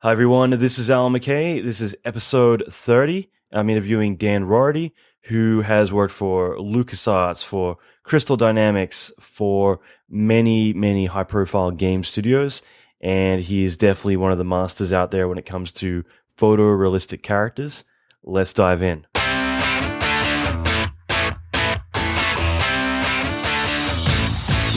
Hi everyone, this is Alan McKay. This is episode 30. I'm interviewing Dan Roarty, who has worked for LucasArts, for Crystal Dynamics, for many high-profile game studios, and he is definitely one of the masters out there when it comes to photorealistic characters. Let's dive in.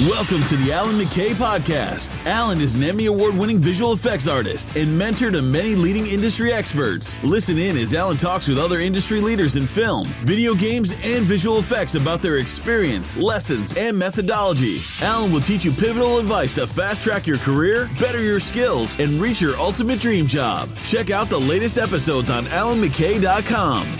Welcome to the Alan McKay Podcast. Alan is an Emmy Award-winning visual effects artist and mentor to many leading industry experts. Listen in as Alan talks with other industry leaders in film, video games, and visual effects about their experience, lessons, and methodology. Alan will teach you pivotal advice to fast-track your career, better your skills, and reach your ultimate dream job. Check out the latest episodes on alanmckay.com.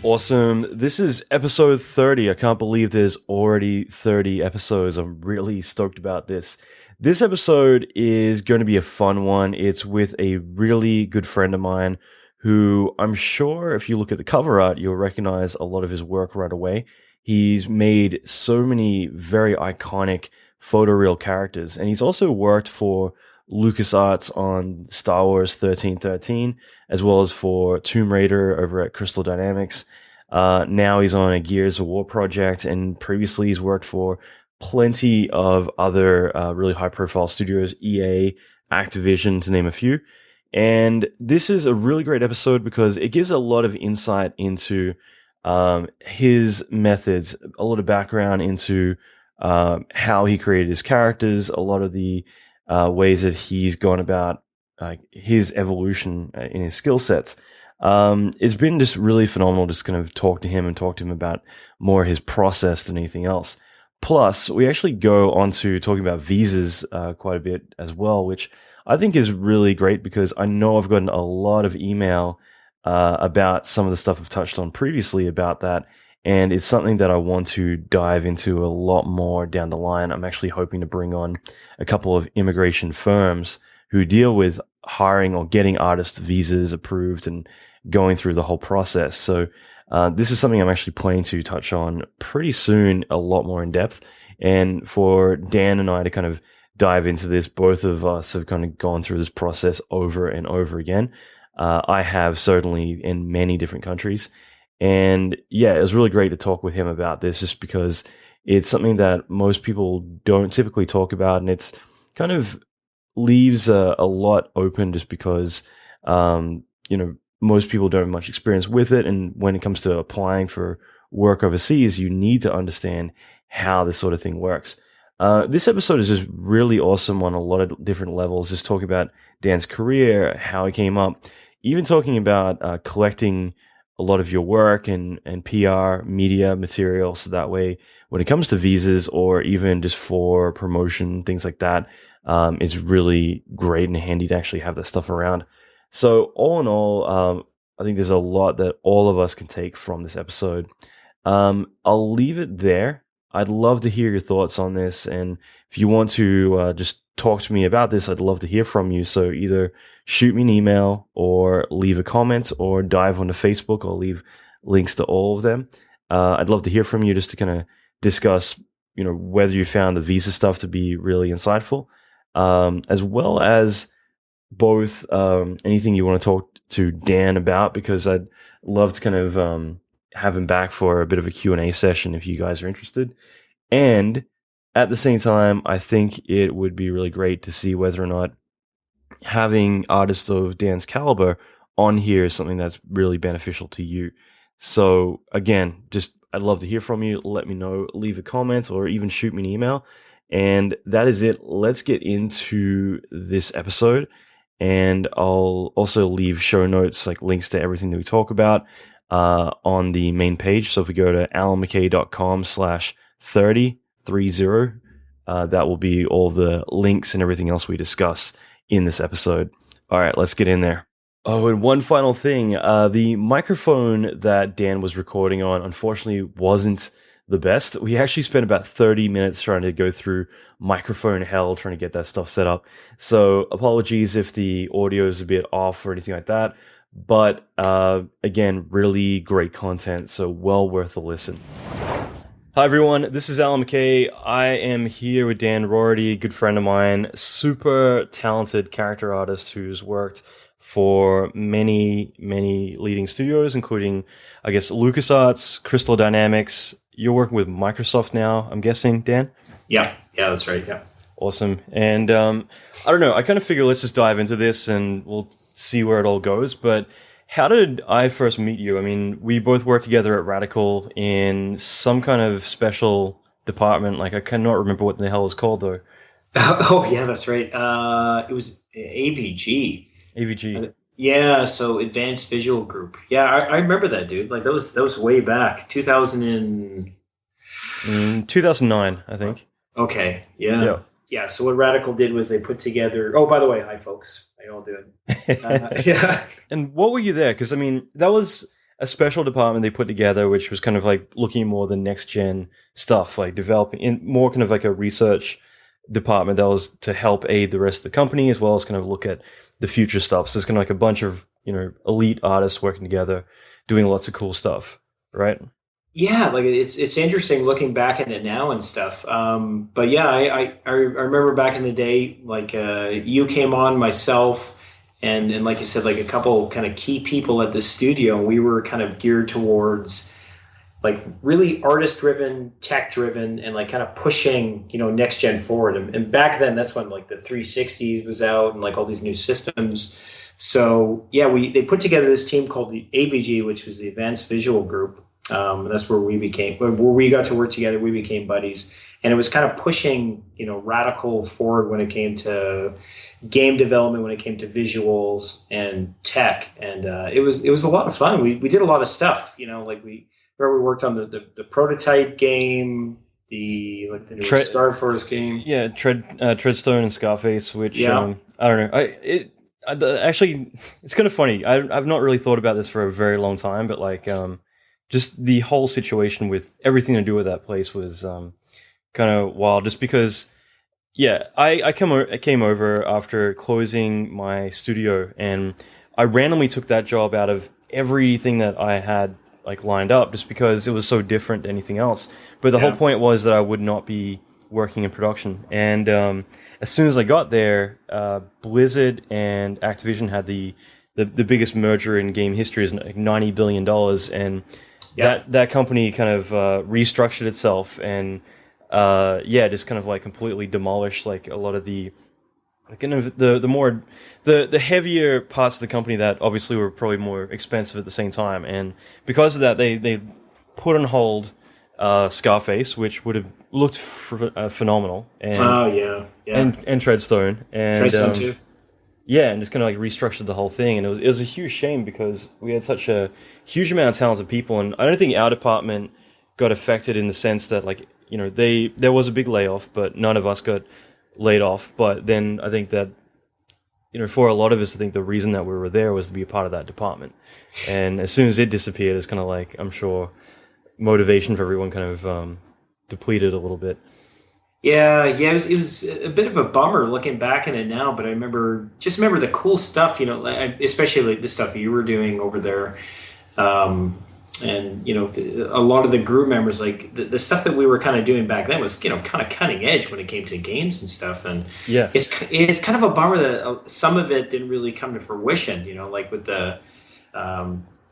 Awesome. This is episode 30. I can't believe there's already 30 episodes. I'm really stoked about this. This episode is going to be a fun one. It's with a really good friend of mine who I'm sure if you look at the cover art, you'll recognize a lot of his work right away. He's made so many very iconic photoreal characters, and he's also worked for LucasArts on Star Wars 1313, as well as for Tomb Raider over at Crystal Dynamics. Now he's on a Gears of War project, and previously he's worked for plenty of other really high-profile studios, EA, Activision, to name a few. And this is a really great episode because it gives a lot of insight into his methods, a lot of background into how he created his characters, a lot of the ways that he's gone about his evolution in his skill sets. It's been just really phenomenal just kind of talk to him about more his process than anything else. Plus, we actually go on to talking about visas quite a bit as well, which I think is really great because I know I've gotten a lot of email about some of the stuff I've touched on previously about that. And it's something that I want to dive into a lot more down the line. I'm actually hoping to bring on a couple of immigration firms who deal with hiring or getting artist visas approved and going through the whole process. So this is something I'm actually planning to touch on pretty soon, a lot more in depth. And for Dan and I to kind of dive into this, both of us have kind of gone through this process over and over again. I have certainly in many different countries. And yeah, it was really great to talk with him about this just because it's something that most people don't typically talk about, and it's kind of leaves a lot open just because, most people don't have much experience with it. And when it comes to applying for work overseas, you need to understand how this sort of thing works. This episode is just really awesome on a lot of different levels, just talking about Dan's career, how he came up, even talking about collecting a lot of your work and PR media material. So that way, when it comes to visas or even just for promotion, things like that, it's really great and handy to actually have that stuff around. So all in all, I think there's a lot that all of us can take from this episode. I'll leave it there. I'd love to hear your thoughts on this. And if you want to just talk to me about this, I'd love to hear from you. So either shoot me an email or leave a comment or dive onto Facebook. I'll leave links to all of them. I'd love to hear from you just to kind of discuss, whether you found the visa stuff to be really insightful, as well as both anything you want to talk to Dan about, because I'd love to kind of have him back for a bit of a Q&A session if you guys are interested. And at the same time, I think it would be really great to see whether or not having artists of Dan's caliber on here is something that's really beneficial to you. So again, I'd love to hear from you. Let me know, leave a comment or even shoot me an email. And that is it. Let's get into this episode. And I'll also leave show notes, like links to everything that we talk about on the main page. So if we go to alanmckay.com/30, that will be all the links and everything else we discuss in this episode. All right, let's get in there. Oh, and one final thing. The microphone that Dan was recording on, unfortunately, wasn't the best. We actually spent about 30 minutes trying to go through microphone hell, trying to get that stuff set up. So apologies if the audio is a bit off or anything like that. But again, really great content, so well worth the listen. Hi everyone, this is Alan McKay. I am here with Dan Roarty, a good friend of mine, super talented character artist who's worked for many, many leading studios, including, I guess, LucasArts, Crystal Dynamics. You're working with Microsoft now, I'm guessing, Dan? Yeah, that's right, yeah. Awesome. And I don't know, I kind of figure let's just dive into this and we'll see where it all goes, but how did I first meet you? I mean, we both worked together at Radical in some kind of special department. Like, I cannot remember what the hell it was called, though. Oh, yeah, that's right. It was AVG. AVG. Yeah, so Advanced Visual Group. Yeah, I remember that, dude. Like, that was way back. 2009, I think. Okay, yeah. Yeah, so what Radical did was they put together... Oh, by the way, hi, folks. How you all doing? Yeah. And what were you there? Because, I mean, that was a special department they put together, which was kind of like looking more the next-gen stuff, like developing, in more kind of like a research department that was to help aid the rest of the company, as well as kind of look at the future stuff. So it's kind of like a bunch of, elite artists working together, doing lots of cool stuff, right? Yeah, like it's interesting looking back at it now and stuff. But yeah, I remember back in the day, like you came on, myself, and like you said, like a couple kind of key people at the studio. And we were kind of geared towards like really artist driven, tech driven, and like kind of pushing next gen forward. And back then, that's when like the 360s was out and like all these new systems. So yeah, they put together this team called the AVG, which was the Advanced Visual Group. That's where we got to work together. We became buddies, and it was kind of pushing, Radical forward when it came to game development, when it came to visuals and tech, and it was a lot of fun. We did a lot of stuff, like we worked on the prototype game, the new Star Force game. Yeah, Treadstone and Scarface, which I don't know. Actually, it's kind of funny. I've not really thought about this for a very long time, but like. Just the whole situation with everything to do with that place was kind of wild. Just because, I came over after closing my studio, and I randomly took that job out of everything that I had like lined up, just because it was so different to anything else. But the whole point was that I would not be working in production. And as soon as I got there, Blizzard and Activision had the biggest merger in game history, is like $90 billion, and that company kind of restructured itself and just kind of like completely demolished like a lot of the kind of the heavier parts of the company that obviously were probably more expensive at the same time. And because of that, they put on hold Scarface, which would have looked phenomenal, and and Treadstone and Treadstone too. Yeah, and just kind of like restructured the whole thing, and it was a huge shame because we had such a huge amount of talented people, and I don't think our department got affected in the sense that like there was a big layoff, but none of us got laid off. But then I think that for a lot of us, I think the reason that we were there was to be a part of that department, and as soon as it disappeared, it's kind of like I'm sure motivation for everyone kind of depleted a little bit. Yeah, it was a bit of a bummer looking back at it now, but I remember the cool stuff, especially like the stuff you were doing over there, and a lot of the group members, like the stuff that we were kind of doing back then was kind of cutting edge when it came to games and stuff, and it's kind of a bummer that some of it didn't really come to fruition, like with the.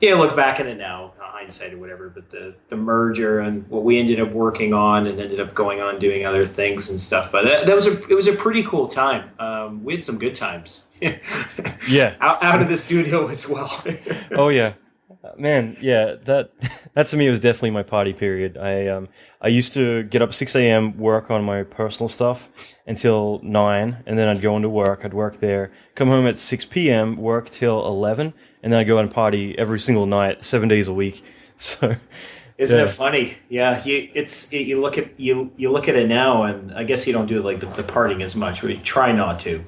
Look back at it now, hindsight or whatever, but the merger and what we ended up working on and ended up going on doing other things and stuff. But it was a pretty cool time. We had some good times. out of the studio as well. Oh yeah, man. Yeah, that to me was definitely my party period. I used to get up 6 a.m., work on my personal stuff until 9, and then I'd go into work. I'd work there, come home at 6 p.m., work till 11, and then I'd go out and party every single night, 7 days a week. So, isn't it funny? Yeah, you look at it now, and I guess you don't do like the partying as much. We try not to.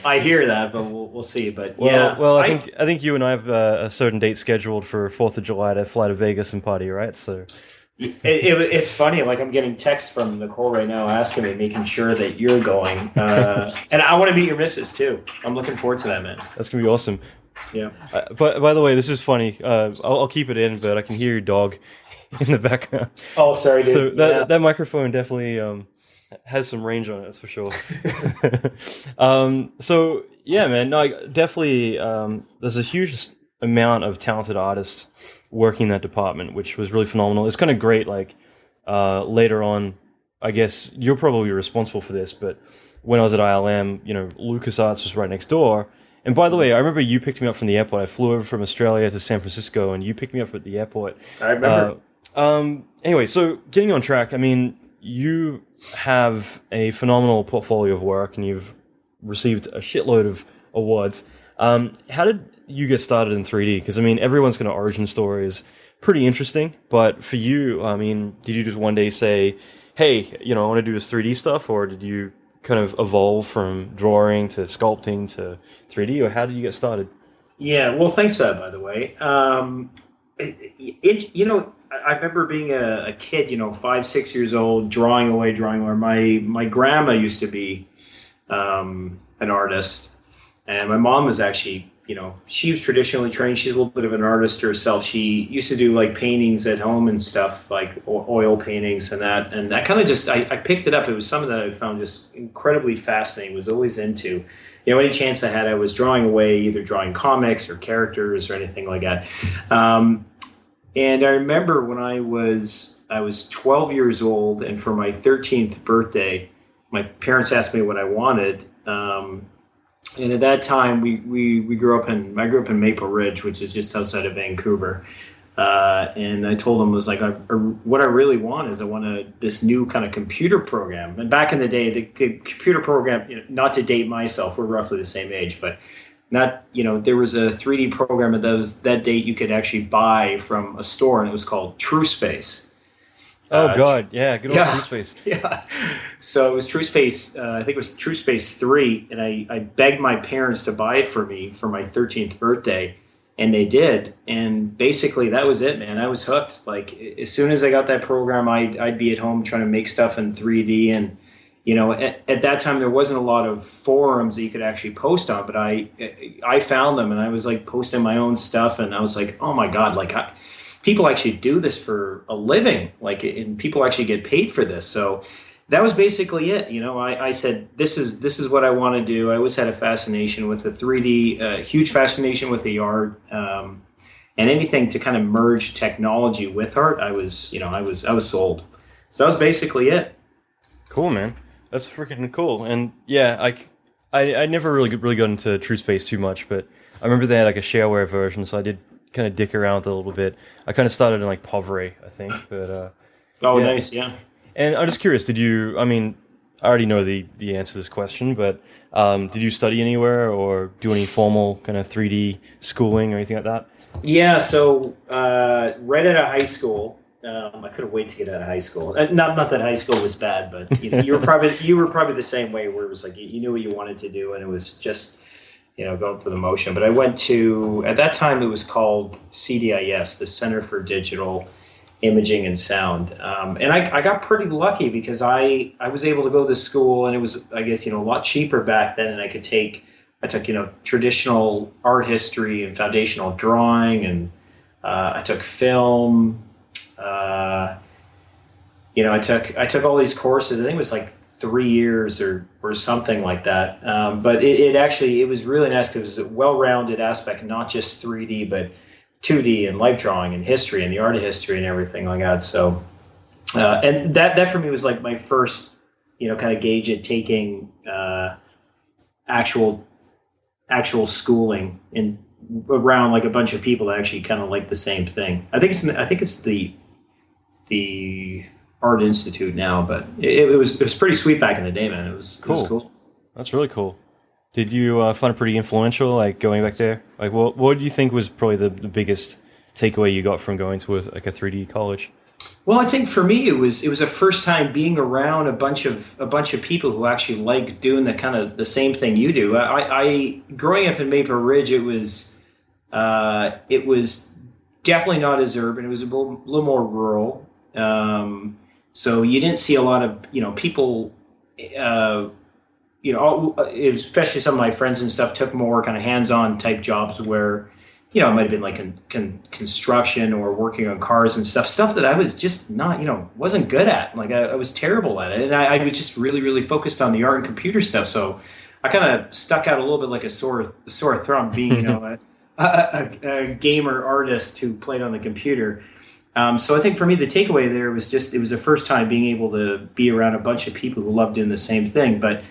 I hear that, but we'll see. But I think you and I have a certain date scheduled for 4th of July to fly to Vegas and party, right? So. It's funny, like I'm getting texts from Nicole right now asking me, making sure that you're going, and I want to meet your missus too. I'm looking forward to that, man. That's gonna be awesome. Yeah. But by the way, this is funny. I'll keep it in, but I can hear your dog. in the background. Oh, sorry, dude. So that microphone definitely has some range on it, that's for sure. So yeah, man, no, definitely. There's a huge amount of talented artists working in that department, which was really phenomenal. It's kind of great. Like later on, I guess you're probably responsible for this, but when I was at ILM, LucasArts was right next door. And by the way, I remember you picked me up from the airport. I flew over from Australia to San Francisco, and you picked me up at the airport. I remember. Anyway, so getting on track, I mean, you have a phenomenal portfolio of work, and you've received a shitload of awards. How did you get started in 3D? Because, I mean, everyone's kind of origin story is pretty interesting, but for you, I mean, did you just one day say, hey, I want to do this 3D stuff, or did you kind of evolve from drawing to sculpting to 3D, or how did you get started? Yeah, well, thanks for that, by the way. I remember being a kid, 5, 6 years old, drawing away. My grandma used to be an artist, and my mom was actually, she was traditionally trained. She's a little bit of an artist herself. She used to do like paintings at home and stuff, like oil paintings and that. And I kind of just, I picked it up. It was something that I found just incredibly fascinating, was always into. Any chance I had, I was drawing away, either drawing comics or characters or anything like that. And I remember when I was 12 years old, and for my 13th birthday, my parents asked me what I wanted. And at that time, I grew up in Maple Ridge, which is just outside of Vancouver. And I told them, what I really want is I want this new kind of computer program. And back in the day, the computer program, not to date myself, we're roughly the same age, but there was a 3D program that date you could actually buy from a store, and it was called TrueSpace. Oh God, yeah, good old TrueSpace. Yeah, so it was TrueSpace. I think it was TrueSpace 3, and I begged my parents to buy it for me for my 13th birthday, and they did. And basically, that was it, man. I was hooked. Like as soon as I got that program, I'd be at home trying to make stuff in 3D. And at that time, there wasn't a lot of forums that you could actually post on, but I found them, and I was like posting my own stuff, and I was like, oh my God, people actually do this for a living, and people actually get paid for this. So that was basically it. I said, this is what I want to do. I always had a fascination with the 3D, huge fascination with the art, and anything to kind of merge technology with art. I was sold. So that was basically it. Cool, man. That's freaking cool. And yeah, I never really got into TrueSpace too much, but I remember they had like a shareware version, so I did kind of dick around with it a little bit. I kind of started in like Povray, I think, but nice, yeah. And I'm just curious, I already know the answer to this question, but did you study anywhere or do any formal kind of 3D schooling or anything like that? Yeah, so right out of high school, I couldn't wait to get out of high school. Not that high school was bad, but you were probably the same way, where it was like you knew what you wanted to do, and it was just going through the motion. But I went to, at that time, it was called CDIS, the Center for Digital Imaging and Sound. And I got pretty lucky because I was able to go to school, and it was, I guess, a lot cheaper back then. And I took, traditional art history and foundational drawing, and I took film. I took all these courses. I think it was like 3 years or something like that. But it was really nice because it was a well-rounded aspect, not just 3D, but 2D and life drawing and history and the art of history and everything like that. So, and that for me was like my first, kind of gauge at taking actual schooling in around like a bunch of people that actually kind of like the same thing. I think it's the Art Institute now, but it was pretty sweet back in the day, man. It was cool. That's really cool. Did you find it pretty influential, like going back there? Like, what do you think was probably the biggest takeaway you got from going to a 3D college? Well, I think for me it was a first time being around a bunch of people who actually like doing the same thing you do. I growing up in Maple Ridge, it was definitely not as urban. It was a little more rural. So you didn't see a lot of people. Especially some of my friends and stuff took more kind of hands-on type jobs where, it might have been like construction or working on cars and stuff that I was just not, wasn't good at. Like I was terrible at it. And I was just really, really focused on the art and computer stuff. So I kind of stuck out a little bit like a sore thumb being, a gamer artist who played on the computer. So I think for me, the takeaway there was just, it was the first time being able to be around a bunch of people who loved doing the same thing. But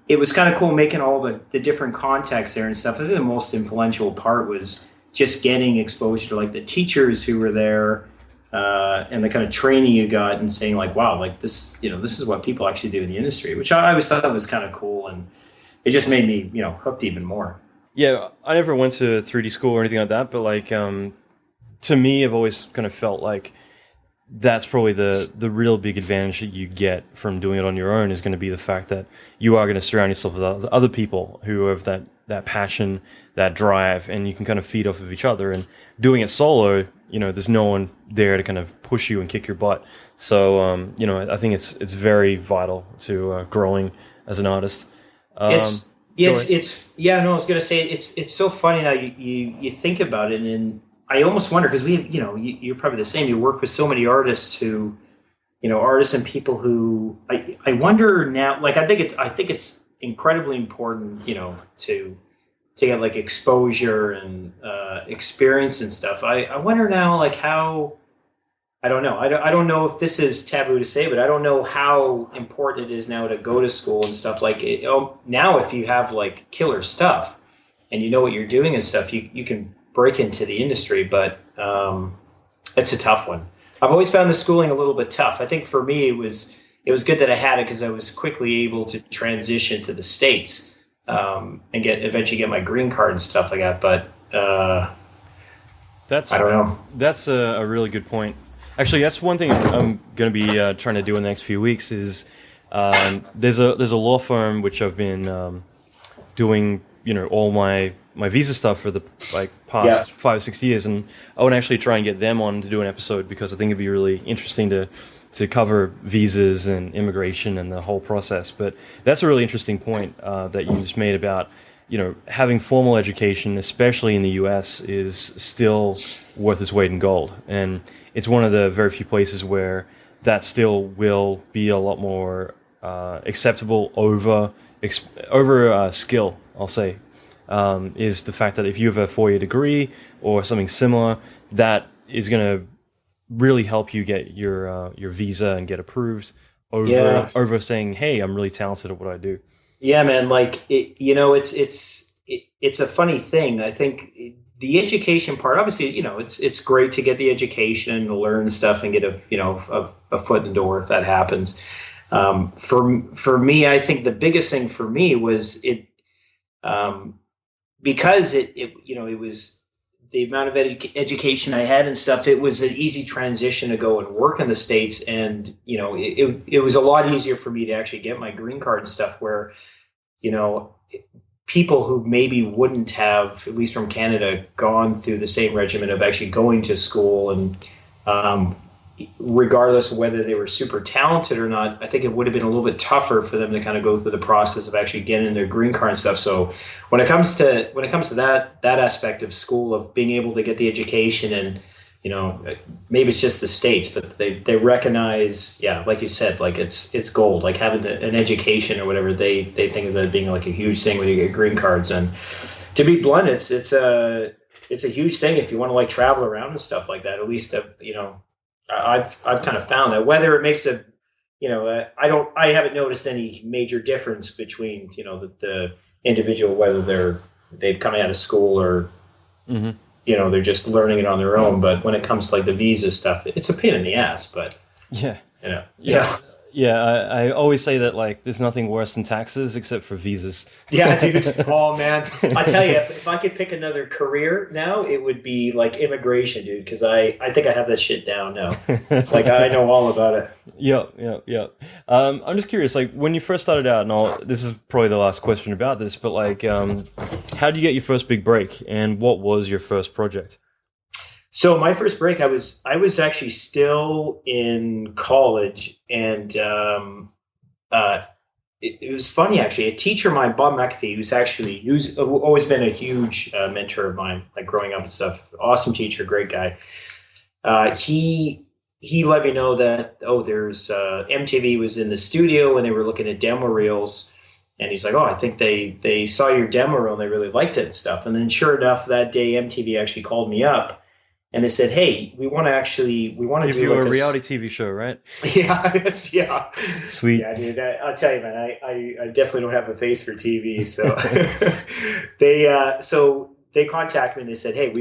it was kind of cool making all the different contexts there and stuff. I think the most influential part was just getting exposure to like the teachers who were there and the kind of training you got and saying like, wow, like this, this is what people actually do in the industry, which I always thought was kind of cool. And it just made me, hooked even more. Yeah, I never went to 3D school or anything like that, but like to me, I've always kind of felt like that's probably the real big advantage that you get from doing it on your own is going to be the fact that you are going to surround yourself with other people who have that passion, that drive, and you can kind of feed off of each other. And doing it solo, there's no one there to kind of push you and kick your butt. So, I think it's very vital to growing as an artist. I was going to say it's so funny now you think about it, and I almost wonder because you're probably the same. You work with so many artists who, artists and people who I wonder now. Like I think it's incredibly important, to get like exposure and experience and stuff. I wonder now, like how. I don't know. I don't know if this is taboo to say, but I don't know how important it is now to go to school and stuff. Like now, if you have like killer stuff and you know what you're doing and stuff, you can break into the industry, but it's a tough one. I've always found the schooling a little bit tough. I think for me, it was good that I had it because I was quickly able to transition to the States and eventually get my green card and stuff like that. But I don't know. That's a really good point. Actually, that's one thing I'm going to be trying to do in the next few weeks is there's a law firm which I've been doing all my visa stuff for the past 5 or 6 years, and I want to actually try and get them on to do an episode because I think it'd be really interesting to cover visas and immigration and the whole process. But that's a really interesting point that you just made about having formal education, especially in the US, is still worth its weight in gold, and it's one of the very few places where that still will be a lot more acceptable over skill, I'll say. Is the fact that if you have a 4-year degree or something similar, that is going to really help you get your visa and get approved over saying, "Hey, I'm really talented at what I do." Yeah, man. Like it's a funny thing. I think the education part, obviously, it's great to get the education and to learn stuff and get a foot in the door if that happens. For me, I think the biggest thing for me was it. Because it was the amount of education I had and stuff, it was an easy transition to go and work in the States. And, it was a lot easier for me to actually get my green card and stuff where, people who maybe wouldn't have, at least from Canada, gone through the same regimen of actually going to school and, regardless of whether they were super talented or not, I think it would have been a little bit tougher for them to kind of go through the process of actually getting their green card and stuff. So when it comes to that aspect of school, of being able to get the education and, maybe it's just the States, but they recognize, like you said, like it's gold, like having an education or whatever, they think of that being like a huge thing when you get green cards. And to be blunt, it's a huge thing if you want to like travel around and stuff like that. At least, I've kind of found that whether it makes I haven't noticed any major difference between, the individual, whether they've come out of school or, they're just learning it on their own. But when it comes to like the visa stuff, it's a pain in the ass, but I always say that like there's nothing worse than taxes except for visas. Yeah, dude. Oh man, I tell you, if I could pick another career now, it would be like immigration, dude. Because I think I have that shit down now. Like I know all about it. Yeah. I'm just curious, like when you first started out, and this is probably the last question about this, but like, how did you get your first big break, and what was your first project? So my first break, I was actually still in college, and it was funny actually. A teacher of mine, Bob McAfee, who's always been a huge mentor of mine, like growing up and stuff. Awesome teacher, great guy. He let me know that there's MTV was in the studio when they were looking at demo reels, and he's like, I think they saw your demo reel and they really liked it and stuff. And then sure enough, that day MTV actually called me up. And they said, "Hey, we want to give do you like a reality TV show, right?" Yeah. Sweet. Yeah, dude. I'll tell you, man. I definitely don't have a face for TV, so they contacted me and they said, "Hey,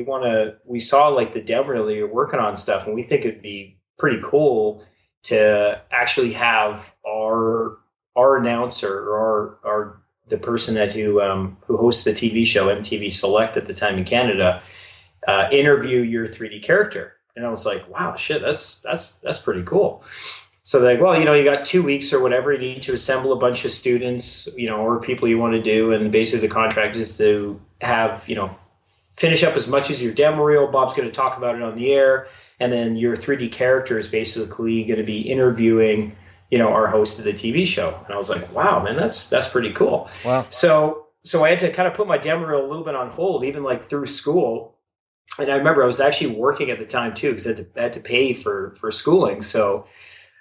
we saw like the demo reel that you're working on stuff, and we think it'd be pretty cool to actually have our announcer or our the person who hosts the TV show MTV Select at the time in Canada." Interview your 3D character. And I was like, wow, shit, that's pretty cool. So they're like, well, you got 2 weeks or whatever. You need to assemble a bunch of students, or people you want to do. And basically the contract is to have, finish up as much as your demo reel. Bob's going to talk about it on the air. And then your 3D character is basically going to be interviewing, our host of the TV show. And I was like, wow, man, that's pretty cool. Wow. So I had to kind of put my demo reel a little bit on hold, even like through school. And I remember I was actually working at the time too, because I had to pay for schooling. So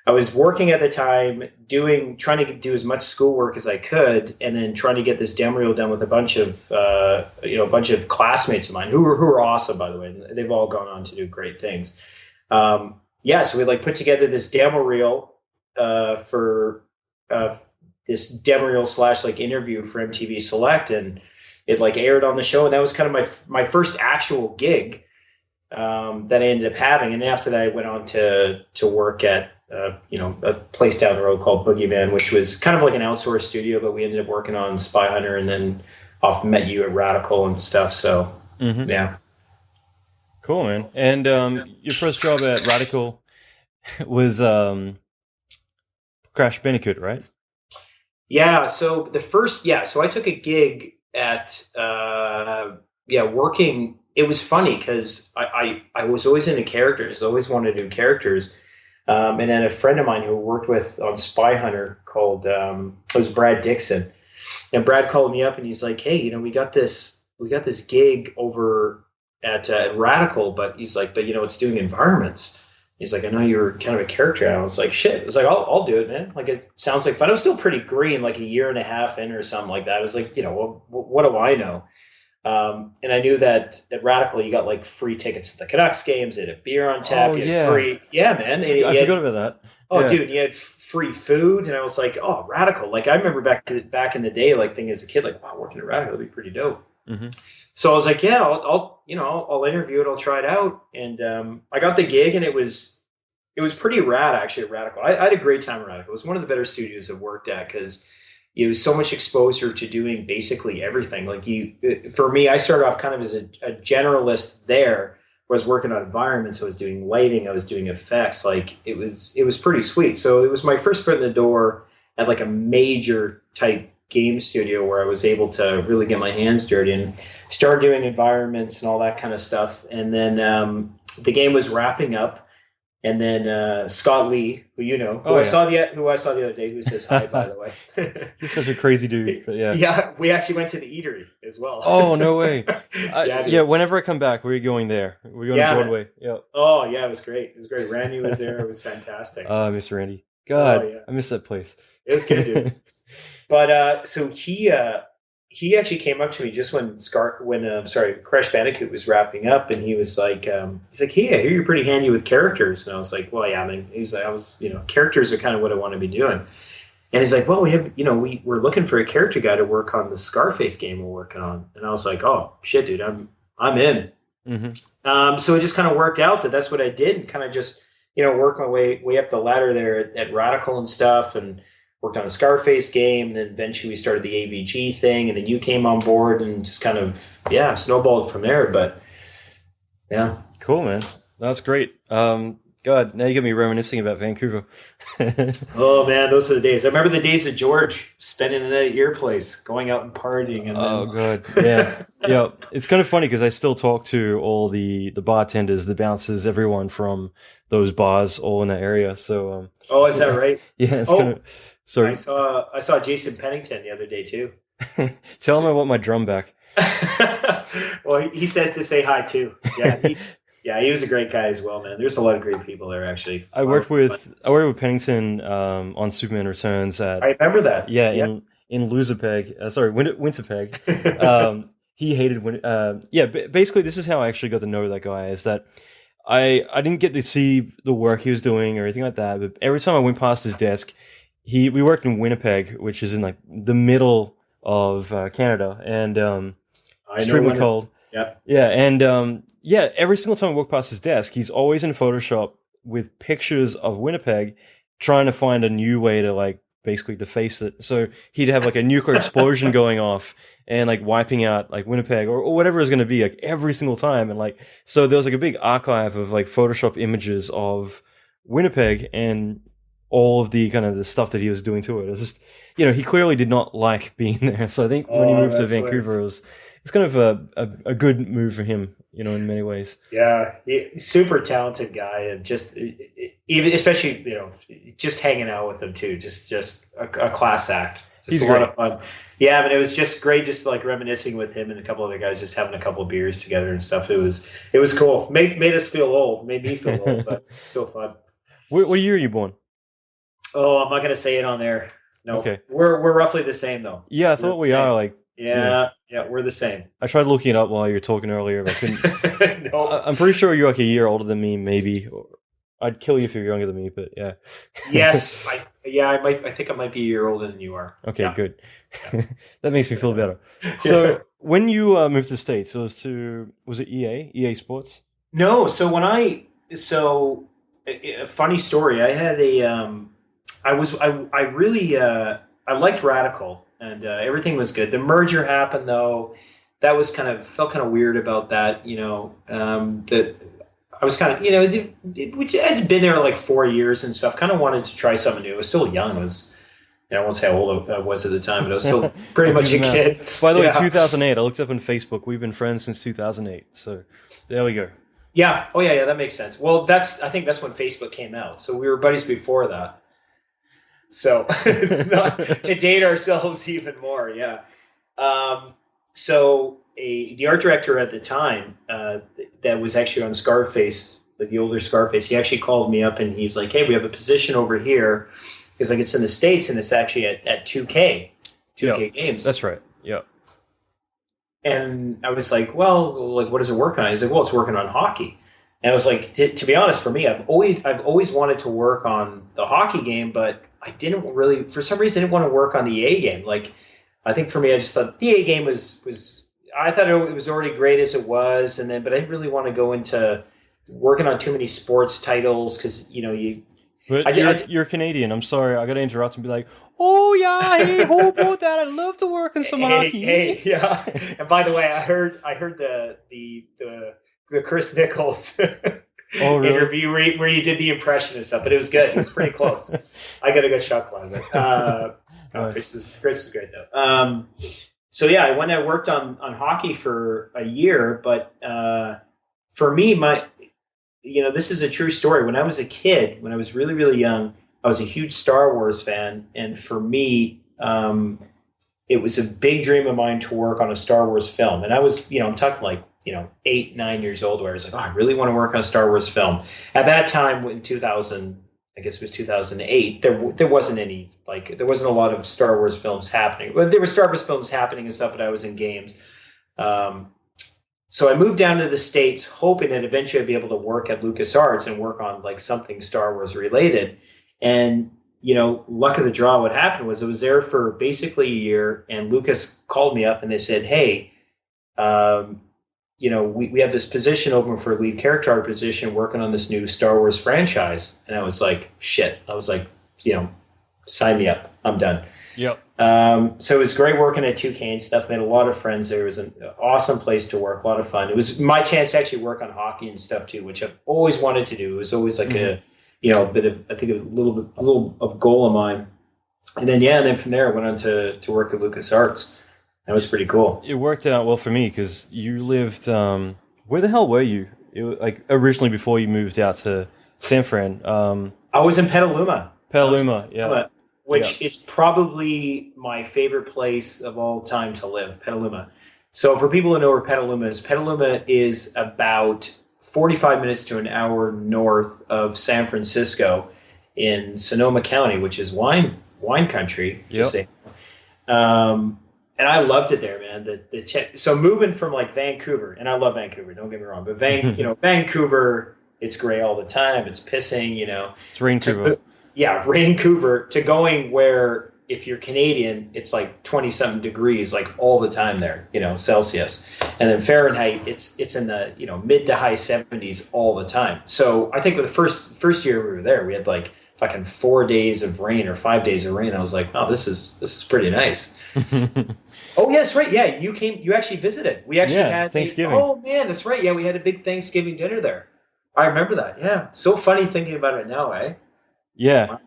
I was working at the time, trying to do as much schoolwork as I could, and then trying to get this demo reel done with a bunch of classmates of mine who are awesome, by the way. They've all gone on to do great things. So we like put together this demo reel for this demo reel / like interview for MTV Select, and it like aired on the show, and that was kind of my first actual gig that I ended up having. And after that, I went on to work at a place down the road called Boogeyman, which was kind of like an outsourced studio, but we ended up working on Spy Hunter, and then met you at Radical and stuff. So yeah, cool, man. And your first job at Radical was Crash Bandicoot, right? Yeah. So so I took a gig at working. It was funny because I was always into characters, always wanted to do characters, and then a friend of mine who worked with on Spy Hunter called it was Brad Dixon, and Brad called me up and he's like, hey, we got this gig over at Radical, but he's like, but it's doing environments. He's like, I know you're kind of a character. And I was like, shit. I was like, I'll do it, man. Like, it sounds like fun. I was still pretty green, like a year and a half in or something like that. I was like, what do I know? And I knew that at Radical, you got like free tickets to the Canucks games. They had a beer on tap. You had free. Yeah, man. I forgot about that. Oh, yeah. Dude, you had free food. And I was like, oh, Radical. Like, I remember back in the day, like thinking as a kid, like, wow, working at Radical would be pretty dope. Mm-hmm. So I was like, yeah, I'll interview it. I'll try it out. And I got the gig, and it was pretty rad actually at Radical. I had a great time at Radical. It was one of the better studios I've worked at because it was so much exposure to doing basically everything. Like for me, I started off kind of as a generalist there. I was working on environments. I was doing lighting. I was doing effects. Like it was pretty sweet. So it was my first foot in the door at like a major type game studio where I was able to really get my hands dirty and start doing environments and all that kind of stuff. And then the game was wrapping up. And then Scott Lee, who I saw the other day, who says hi, by the way. He's such a crazy dude. But yeah. Yeah, we actually went to the eatery as well. Oh, no way. Whenever I come back, we're going there. We're going to Broadway. Yeah. Oh, yeah, it was great. It was great. Randy was there. It was fantastic. I miss Randy. God, I miss that place. It was good, dude. But so he actually came up to me just when Crash Bandicoot was wrapping up, and he was like, hey, I hear you're pretty handy with characters. And I was like, well, yeah, man. He's like, characters are kind of what I want to be doing. And he's like, well, we have, we're looking for a character guy to work on the Scarface game we're working on. And I was like, oh shit, dude, I'm in. Mm-hmm. So it just kind of worked out that's what I did, and kind of just, work my way up the ladder there at Radical and stuff, and worked on a Scarface game, and then eventually we started the AVG thing, and then you came on board, and just kind of, snowballed from there. But yeah. Cool, man. That's great. God, now you got me reminiscing about Vancouver. Oh man, those are the days. I remember the days of George spending the night at your place, going out and partying, and Oh then God, yeah, yeah. It's kind of funny because I still talk to all the bartenders, the bouncers, everyone from those bars, all in that area. So, oh, is that yeah, right? yeah. It's kind Oh, of so. I saw Jason Pennington the other day too. Tell him I want my drum back. Well, he says to say hi too. Yeah, he was a great guy as well, man. There's a lot of great people there actually. I worked with Pennington on Superman Returns at I remember that. yeah Yeah. in Loserpeg. Sorry, Winterpeg. He hated basically this is how I actually got to know that guy. Is that I didn't get to see the work he was doing or anything like that, but every time I went past his desk, we worked in Winnipeg, which is in like the middle of Canada, and extremely cold. Yeah. Yeah, and every single time I walk past his desk, he's always in Photoshop with pictures of Winnipeg, trying to find a new way to like basically deface it. So he'd have like a nuclear explosion going off and like wiping out like Winnipeg or whatever it's going to be like every single time. And like, so there was like a big archive of like Photoshop images of Winnipeg and all of the kind of the stuff that he was doing to it. It was just, he clearly did not like being there. So I think when he moved to Vancouver, it's kind of a good move for him, in many ways. Yeah, super talented guy, and just even especially just hanging out with him too, just a class act. Just He's a great. lot of fun. Yeah, but it was just great, just like reminiscing with him and a couple other guys, just having a couple of beers together and stuff. It was cool. Made us feel old, made me feel old, but still fun. What year are you born? Oh, I'm not going to say it on there. No, Okay. We're roughly the same though. Yeah, I thought we are like. Yeah, we're the same. I tried looking it up while you were talking earlier, but I couldn't. No. I'm pretty sure you're like a year older than me, maybe. I'd kill you if you're younger than me, but yeah. Yes, I might. I think I might be a year older than you are. Okay, Yeah. good. That makes me feel better. So when you moved to the States, was it EA Sports? No, so a funny story. I had I liked Radical, and everything was good. The merger happened though. That was felt kind of weird about that. That I was kind of which I'd been there like 4 years and stuff. Kind of wanted to try something new. I was still young. I was. I won't say how old I was at the time, but I was still pretty much a kid. By the way, 2008. I looked up on Facebook. We've been friends since 2008. So there we go. Yeah. Oh yeah. That makes sense. Well, I think that's when Facebook came out. So we were buddies before that. So to date ourselves even more. Yeah. So the art director at the time that was actually on Scarface, like the older Scarface, he actually called me up and he's like, "Hey, we have a position over here." He's like, "It's in the States and it's actually at 2K games." That's right. Yeah. And I was like, "Well, like, what does it work on?" He's like, "Well, it's working on hockey." And I was like, to be honest, for me, I've always wanted to work on the hockey game, but I didn't really, for some reason, I didn't want to work on the A game. Like, I think for me, I just thought the A game was I thought it was already great as it was, but I didn't really want to go into working on too many sports titles because But you're Canadian. I'm sorry, I got to interrupt and be like, "Oh yeah, hey, how about that? I'd love to work on some hockey." Hey, yeah. And by the way, I heard the Chris Nichols really? interview where you did the impression and stuff, but it was good. It was pretty close. I got a good chuckle out of it. Nice. Chris is great though. So yeah, I went and worked on hockey for a year, but for me, this is a true story. When I was a kid, when I was really, really young, I was a huge Star Wars fan. And for me, it was a big dream of mine to work on a Star Wars film. And I was, I'm talking like, 8, 9 years old, where I was like, "Oh, I really want to work on a Star Wars film." At that time, in 2000, I guess it was 2008, there wasn't a lot of Star Wars films happening. But there were Star Wars films happening and stuff, but I was in games. So I moved down to the States, hoping that eventually I'd be able to work at LucasArts and work on like something Star Wars related. And, luck of the draw, what happened was I was there for basically a year, and Lucas called me up and they said, "Hey, we have this position open for a lead character art position working on this new Star Wars franchise." And I was like, shit. I was like, sign me up. I'm done. Yep. So it was great working at 2K and stuff. Made a lot of friends there. It was an awesome place to work, a lot of fun. It was my chance to actually work on hockey and stuff too, which I've always wanted to do. It was always like a bit of, I think, a little of goal of mine. And then from there I went on to work at LucasArts. That was pretty cool. It worked out well for me because you lived. Where the hell were you? Like originally before you moved out to San Fran. I was in Petaluma. Yeah. Which is probably my favorite place of all time to live, Petaluma. So for people who know where Petaluma is about 45 minutes to an hour north of San Francisco in Sonoma County, which is wine country. Yep. And I loved it there, man. So moving from like Vancouver, and I love Vancouver, don't get me wrong, but Vancouver, it's gray all the time. It's pissing, It's Vancouver. Yeah, Vancouver to going where if you're Canadian, it's like 20-something degrees like all the time there, Celsius. And then Fahrenheit, it's in the, mid to high 70s all the time. So I think with the first year we were there, we had like fucking 4 days of rain or 5 days of rain. I was like, oh, this is pretty nice. Oh, yes, right. Yeah, you actually visited. We actually had Thanksgiving. Oh man, that's right. Yeah, we had a big Thanksgiving dinner there. I remember that. Yeah. So funny thinking about it now, eh? Yeah,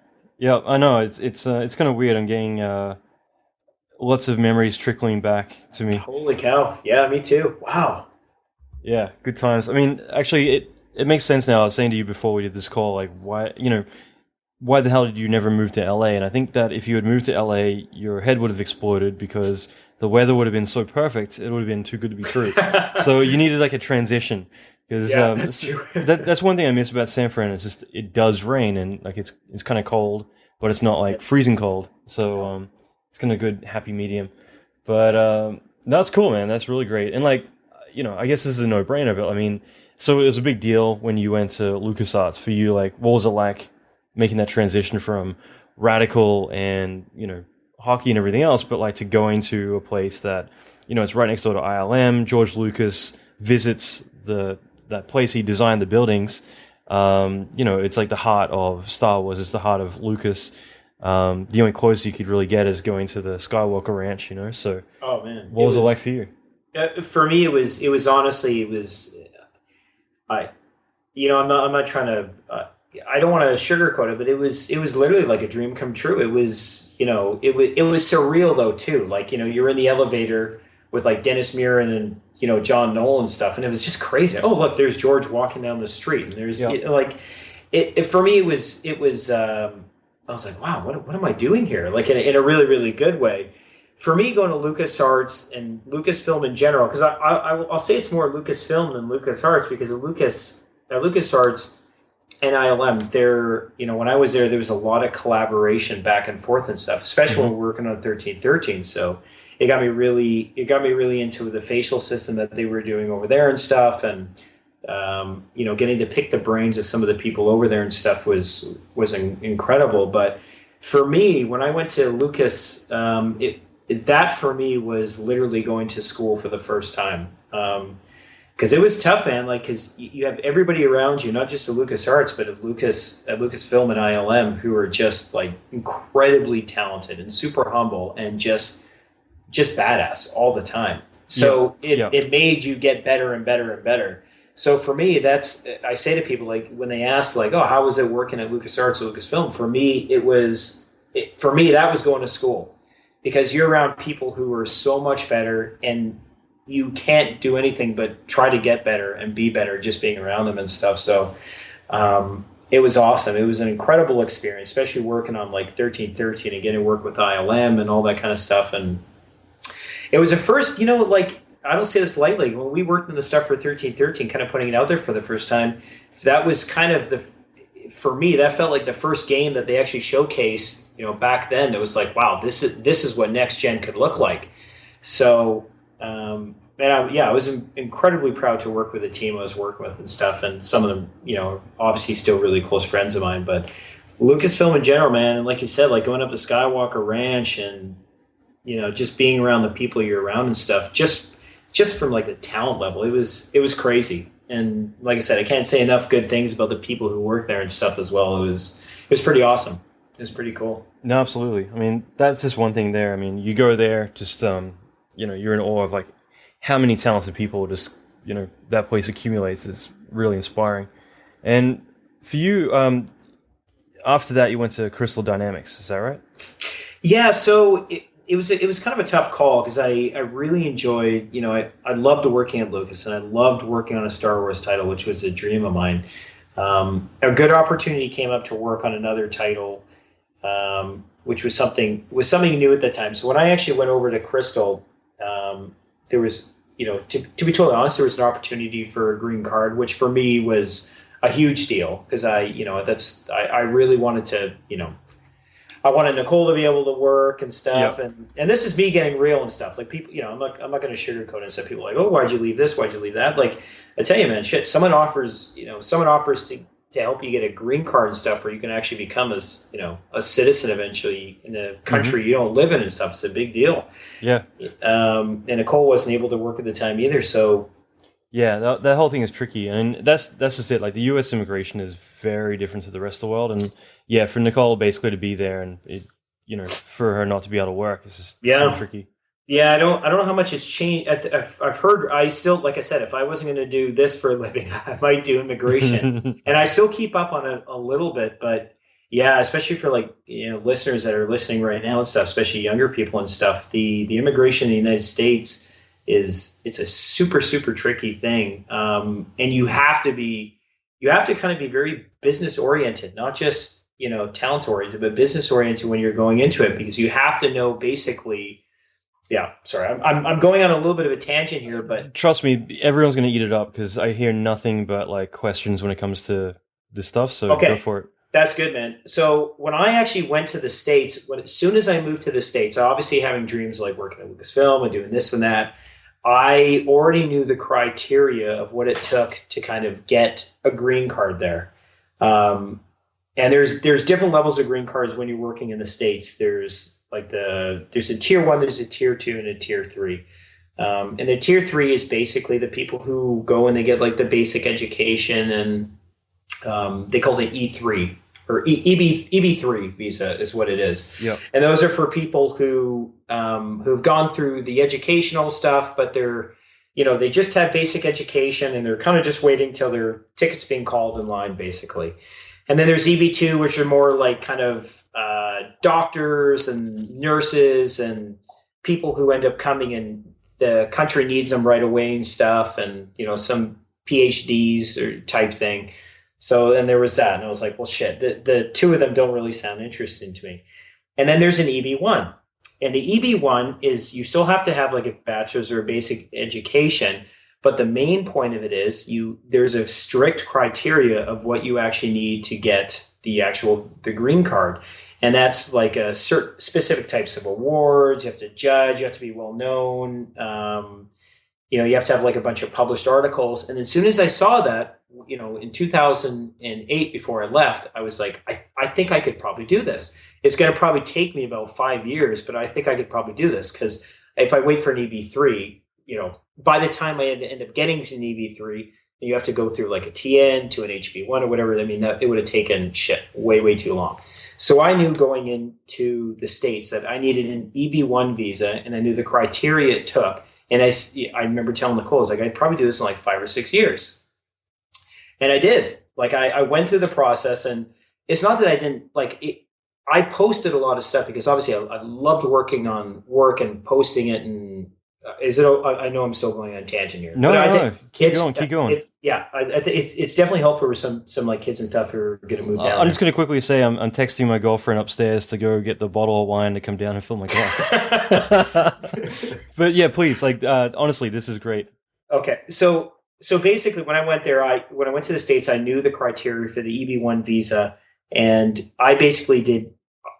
I know. It's kind of weird. I'm getting lots of memories trickling back to me. Holy cow! Yeah, me too. Wow. Yeah, good times. I mean, actually, it makes sense now. I was saying to you before we did this call, like why the hell did you never move to LA? And I think that if you had moved to LA, your head would have exploded because the weather would have been so perfect, it would have been too good to be true. So you needed like a transition. Because that's true. that's one thing I miss about San Fran is just it does rain and like it's kind of cold, but it's not like freezing cold. So it's kind of good happy medium. But that's cool, man. That's really great. And like I guess this is a no brainer. But I mean, so it was a big deal when you went to LucasArts for you. Like, what was it like making that transition from Radical and hockey and everything else, but like to going to a place that it's right next door to ILM. George Lucas visits that place. He designed the buildings. It's like the heart of Star Wars. It's the heart of Lucas. The only closest you could really get is going to the Skywalker Ranch. So, oh man, what was it like for you? For me, it was honestly, I'm not trying to. I don't want to sugarcoat it, but it was literally like a dream come true. It was it was surreal though too. Like you're in the elevator with like Dennis Muren and John Knoll and stuff, and it was just crazy. Oh look, there's George walking down the street, and there's for me it was I was like, wow, what am I doing here? Like in a really really good way. For me, going to LucasArts and Lucasfilm in general, because I'll say it's more Lucasfilm than LucasArts because of LucasArts and ILM. There, when I was there was a lot of collaboration back and forth and stuff, especially when we were working on 1313. So it got me really into the facial system that they were doing over there and stuff, and getting to pick the brains of some of the people over there and stuff was incredible. But for me, when I went to Lucas, that for me was literally going to school for the first time. Because it was tough, man. Like, because you have everybody around you, not just at LucasArts, but at Lucasfilm and ILM, who are just like incredibly talented and super humble and just badass all the time. So it made you get better and better and better. So for me, I say to people, like when they ask, like, oh, how was it working at LucasArts or Lucasfilm? For me, that was going to school, because you're around people who are so much better, and you can't do anything but try to get better and be better just being around them and stuff. So it was awesome. It was an incredible experience, especially working on like 1313 and getting to work with ILM and all that kind of stuff. And it was a first, like, I don't say this lightly, when we worked on the stuff for 1313, kind of putting it out there for the first time, that was kind of for me, that felt like the first game that they actually showcased, back then. It was like, wow, this is what next gen could look like. So, I was incredibly proud to work with the team I was working with and stuff, and some of them, obviously still really close friends of mine. But Lucasfilm in general, man, and like you said, like going up to Skywalker Ranch and just being around the people you're around and stuff, just from like the talent level, it was crazy. And like I said, I can't say enough good things about the people who work there and stuff as well. It was pretty awesome. It's pretty cool. No, absolutely. I mean, that's just one thing there. I mean, you go there, just you're in awe of like how many talented people just that place accumulates is really inspiring. And for you, after that, you went to Crystal Dynamics. Is that right? Yeah. So it was kind of a tough call because I really enjoyed, I loved working at Lucas and I loved working on a Star Wars title, which was a dream of mine. A good opportunity came up to work on another title, which was something new at the time. So when I actually went over to Crystal, there was, to be totally honest, there was an opportunity for a green card, which for me was a huge deal because I really wanted to, I wanted Nicole to be able to work and stuff. Yep. And this is me getting real and stuff. Like people, I'm not going to sugarcoat it and say people are like, oh, why'd you leave this? Why'd you leave that? Like, I tell you, man, shit, someone offers to help you get a green card and stuff where you can actually become a citizen eventually in the country you don't live in and stuff. It's a big deal. Yeah. And Nicole wasn't able to work at the time either. So yeah, that whole thing is tricky. And that's just it. Like the US immigration is very different to the rest of the world. And yeah, for Nicole basically to be there and for her not to be able to work, it's just so tricky. Yeah, I don't know how much has changed. I've heard. I still, like I said, if I wasn't going to do this for a living, I might do immigration, and I still keep up on it a little bit. But yeah, especially for like listeners that are listening right now and stuff, especially younger people and stuff. The immigration in the United States it's a super tricky thing, and you have to kind of be very business oriented, not just talent oriented, but business oriented when you're going into it because you have to know basically. Yeah, sorry, I'm going on a little bit of a tangent here, but trust me, everyone's going to eat it up because I hear nothing but like questions when it comes to this stuff. So Go for it. That's good, man. So when I actually went to the States, as soon as I moved to the States, obviously having dreams like working at Lucasfilm and doing this and that, I already knew the criteria of what it took to kind of get a green card there. And there's different levels of green cards when you're working in the States. There's a tier 1, there's a tier 2, and a tier 3. And the tier 3 is basically the people who go and they get like the basic education, and they call it E3 or EB3 visa is what it is. Yep. And those are for people who've gone through the educational stuff, but they're they just have basic education and they're kind of just waiting till their ticket's being called in line, basically. And then there's EB2, which are more like kind of doctors and nurses and people who end up coming and the country needs them right away and stuff, and some PhDs or type thing. So then there was that, and I was like, well, shit, the two of them don't really sound interesting to me. And then there's an EB1, and the EB1 is you still have to have like a bachelor's or a basic education. But the main point of it is there's a strict criteria of what you actually need to get the green card. And that's like a certain specific types of awards. You have to judge, you have to be well known. You have to have like a bunch of published articles. And as soon as I saw that, in 2008, before I left, I was like, I think I could probably do this. It's going to probably take me about 5 years, but I think I could probably do this because if I wait for an EB3, by the time I end up getting to an EB3, you have to go through like a TN to an HB1 or whatever. I mean, it would have taken way too long. So I knew going into the States that I needed an EB1 visa, and I knew the criteria it took. And I remember telling Nicole, I was like, I'd probably do this in like 5 or 6 years. And I did. Like I went through the process, and it's not that I didn't like it. I posted a lot of stuff because obviously I loved working on work and posting it. And I know I'm still going on a tangent here. No. Keep going. I think it's definitely helpful for some like kids and stuff who are going to move down. I'm just going to quickly say I'm texting my girlfriend upstairs to go get the bottle of wine to come down and fill my glass. But yeah, please, honestly, this is great. Okay, so basically, when I went there, when I went to the States, I knew the criteria for the EB1 visa, and I basically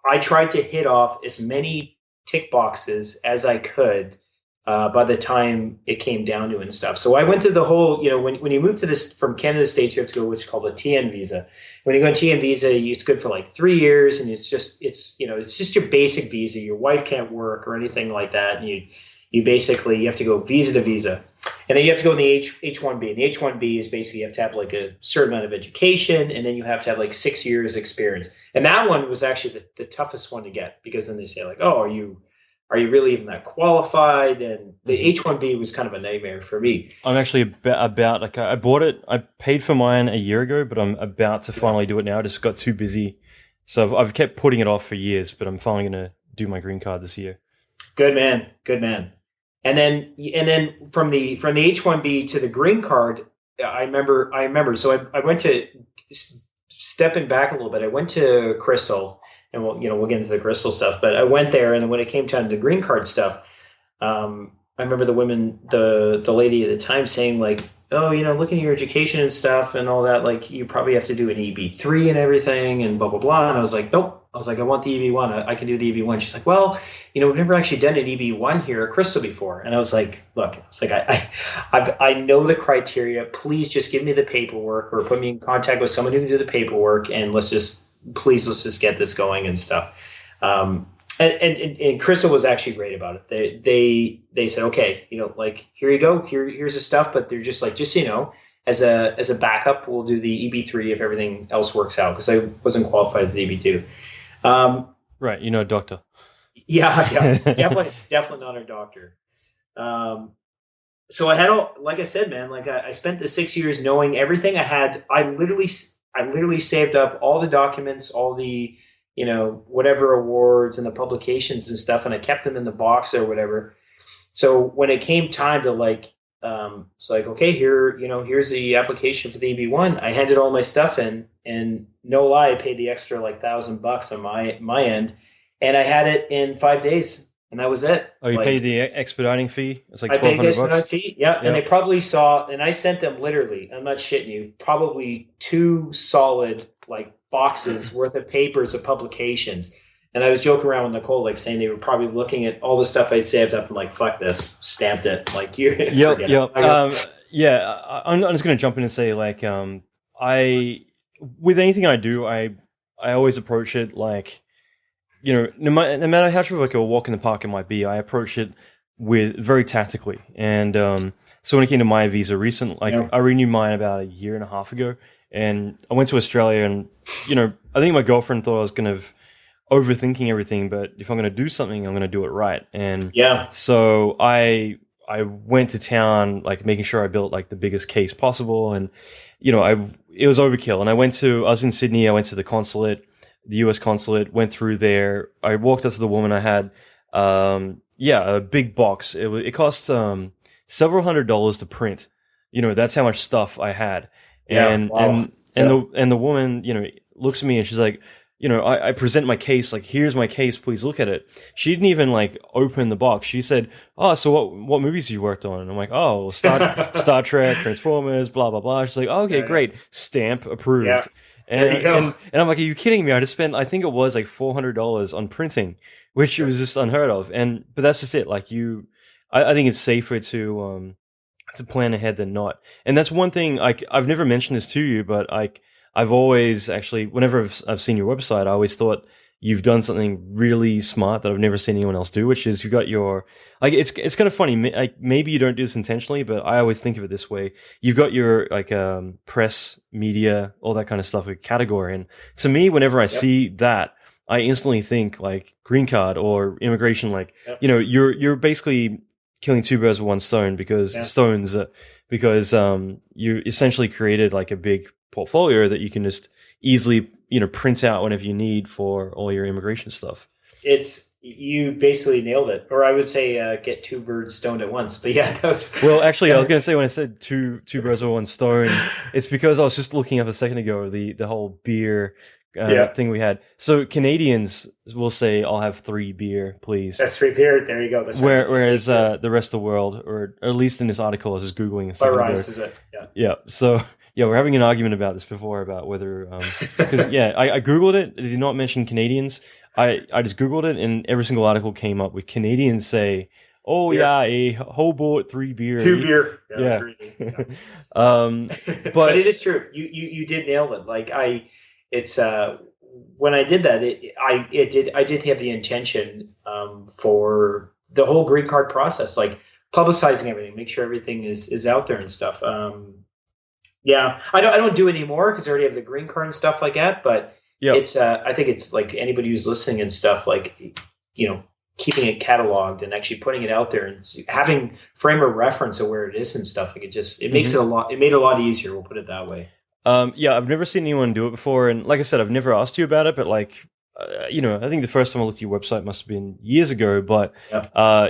I tried to hit off as many tick boxes as I could. By the time it came down to and stuff. So I went through the whole, when you move to this from Canada to States, you have to go what's called a TN visa. When you go on TN visa, it's good for like 3 years, and it's just your basic visa. Your wife can't work or anything like that. And you have to go visa to visa. And then you have to go in the H1B. And the H1B is basically you have to have like a certain amount of education, and then you have to have like 6 years experience. And that one was actually the toughest one to get, because then they say like, oh, are you really even that qualified? And the H1B was kind of a nightmare for me. I'm actually about like I bought it. I paid for mine a year ago, but I'm about to finally do it now. I just got too busy, so I've kept putting it off for years. But I'm finally going to do my green card this year. Good man, good man. And then from the H1B to the green card, I remember. So I went to, stepping back a little bit, I went to Crystal, and we'll get into the Crystal stuff. But I went there, and when it came time to the green card stuff, I remember the lady at the time saying like, oh, looking at your education and stuff and all that, like you probably have to do an EB3 and everything and blah blah blah. And I was like, nope. I was like, I want the EB1. I can do the EB1. She's like, well, we've never actually done an EB1 here at Crystal before. And I was like, look, I know the criteria. Please just give me the paperwork, or put me in contact with someone who can do the paperwork, and let's just get this going and stuff. And Crystal was actually great about it. They said, okay, like here you go, here's the stuff, but they're just like, just so you know, as a backup, we'll do the EB3 if everything else works out, because I wasn't qualified for the EB2. Right, a doctor. Yeah, definitely not a doctor. So I had like I said, man, like I spent the 6 years knowing everything. I literally saved up all the documents, all the whatever awards and the publications and stuff, and I kept them in the box or whatever. So when it came time to like, it's like, okay, here's the application for the EB1. I handed all my stuff in, and no lie, I paid the extra like $1,000 on my end, and I had it in 5 days, and that was it. Oh, you paid the expediting fee? It's like $1,200. I paid the expediting fee, yeah. And they probably saw, and I sent them literally, I'm not shitting you, probably 2 solid like boxes worth of papers of publications. And I was joking around with Nicole, like saying they were probably looking at all the stuff I'd saved up and like, fuck this, stamped it. Like you. Yep. Yeah. I'm just going to jump in and say like, with anything I do, I always approach it like, no matter how true like a walk in the park it might be, I approach it with very tactically. And so when it came to my visa I renewed mine about a year and a half ago, and I went to Australia, and I think my girlfriend thought I was going to overthinking everything, but if I'm going to do something, I'm going to do it right. And so I went to town, like making sure I built like the biggest case possible, and it was overkill. And I was in Sydney. I went to the consulate, the US consulate, went through there. I walked up to the woman. I had a big box. It cost several $100s to print. That's how much stuff I had. And the woman looks at me, and she's like, I present my case, like, here's my case, please look at it. She didn't even like open the box. She said, oh, so what movies you worked on? And I'm like, oh, Star Trek, Transformers, blah, blah, blah. She's like, oh, okay, great. Stamp approved. Yeah. And I'm like, are you kidding me? I just spent, I think it was like $400 on printing, which was just unheard of. But that's just it. Like I think it's safer to plan ahead than not. And that's one thing, like, I've never mentioned this to you, but I've always actually, whenever I've seen your website, I always thought you've done something really smart that I've never seen anyone else do, which is you've got your, like, it's kind of funny. Like, maybe you don't do this intentionally, but I always think of it this way. You've got your, like, press, media, all that kind of stuff, a category. And to me, whenever I see that, I instantly think, like, green card or immigration, like, you're basically killing 2 birds with one stone, because you essentially created, like, a big portfolio that you can just easily print out whenever you need for all your immigration stuff. You basically nailed it, or I would say get 2 birds stoned at once. But yeah, that was well. Actually, I was going to say, when I said two birds with one stone, it's because I was just looking up a second ago the whole beer thing we had. So Canadians will say, "I'll have 3 beer, please." That's 3 beer. There you go. That's whereas the rest of the world, or at least in this article, I was just googling a second ago. Is it? Yeah. Yeah. So. Yeah, we're having an argument about this before, about whether, because I Googled it. It did not mention Canadians. I just Googled it, and every single article came up with Canadians say, oh beer. Yeah, a whole boat, 3 beer. 2 beer. Yeah. But it is true. You did nail it. Like when I did that, I did have the intention, for the whole green card process. Like, publicizing everything, make sure everything is out there and stuff. Yeah, I don't do it anymore because I already have the green card and stuff like that. But Yep. it's I think it's like anybody who's listening and stuff, like, keeping it cataloged and actually putting it out there and having frame of reference of where it is and stuff. Like it makes it a lot. It made it a lot easier. We'll put it that way. Yeah, I've never seen anyone do it before, and like I said, I've never asked you about it, but like, I think the first time I looked at your website must have been years ago, but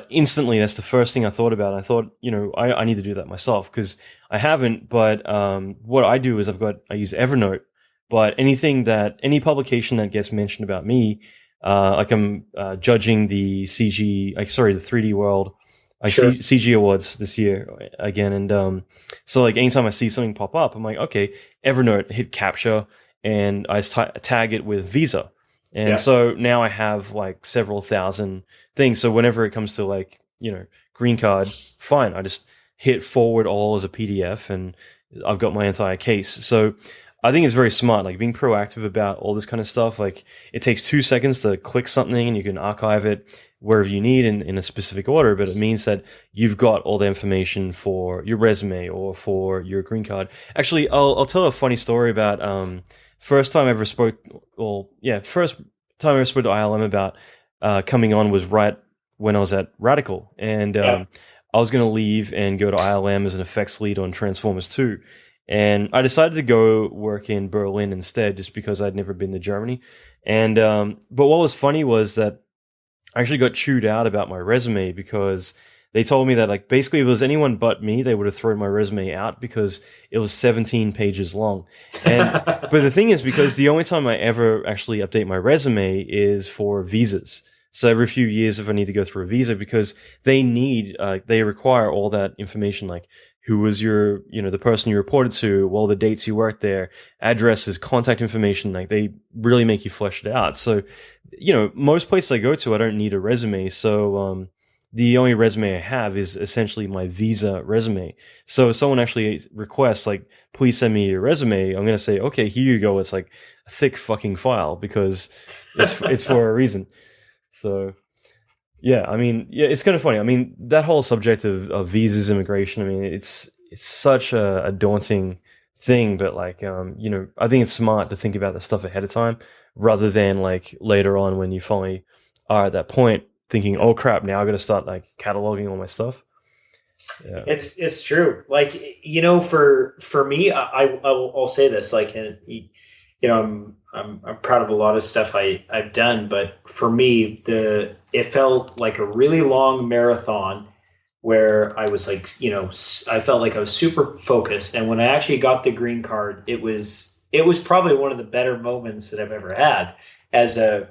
instantly that's the first thing I thought about. I thought, I need to do that myself because I haven't, but what I do is I use Evernote, but any publication that gets mentioned about me, like I'm judging the the 3D World CG Awards this year again, and so like anytime I see something pop up, I'm like, okay, Evernote, hit capture, and I tag it with Visa, and so now I have like several thousand things. So whenever it comes to like green card, fine, I just hit forward all as a PDF, and I've got my entire case. So I think it's very smart, like being proactive about all this kind of stuff. Like it takes 2 seconds to click something and you can archive it wherever you need in a specific order, but it means that you've got all the information for your resume or for your green card. Actually, I'll tell a funny story about first time I ever spoke to ILM about coming on was right when I was at Radical, and I was going to leave and go to ILM as an effects lead on Transformers 2. And I decided to go work in Berlin instead, just because I'd never been to Germany. And but what was funny was that I actually got chewed out about my resume because they told me that like basically if it was anyone but me, they would have thrown my resume out because it was 17 pages long. And but the thing is, because the only time I ever actually update my resume is for visas. So every few years, if I need to go through a visa, because they require all that information, like who was your, the person you reported to, well, the dates you worked there, addresses, contact information, like they really make you flesh it out. So, most places I go to, I don't need a resume. So, the only resume I have is essentially my visa resume. So if someone actually requests, like, please send me your resume, I'm going to say, okay, here you go. It's like a thick fucking file because it's for a reason. So, yeah, it's kind of funny. That whole subject of visas, immigration, it's such a daunting thing, but like, I think it's smart to think about the stuff ahead of time rather than like later on when you finally are at that point thinking, oh crap, now I've got to start like cataloging all my stuff. Yeah. It's true. Like, for me, I'll say this, like, I'm proud of a lot of stuff I've done, but for me, it felt like a really long marathon where I was like, I felt like I was super focused. And when I actually got the green card, it was probably one of the better moments that I've ever had as a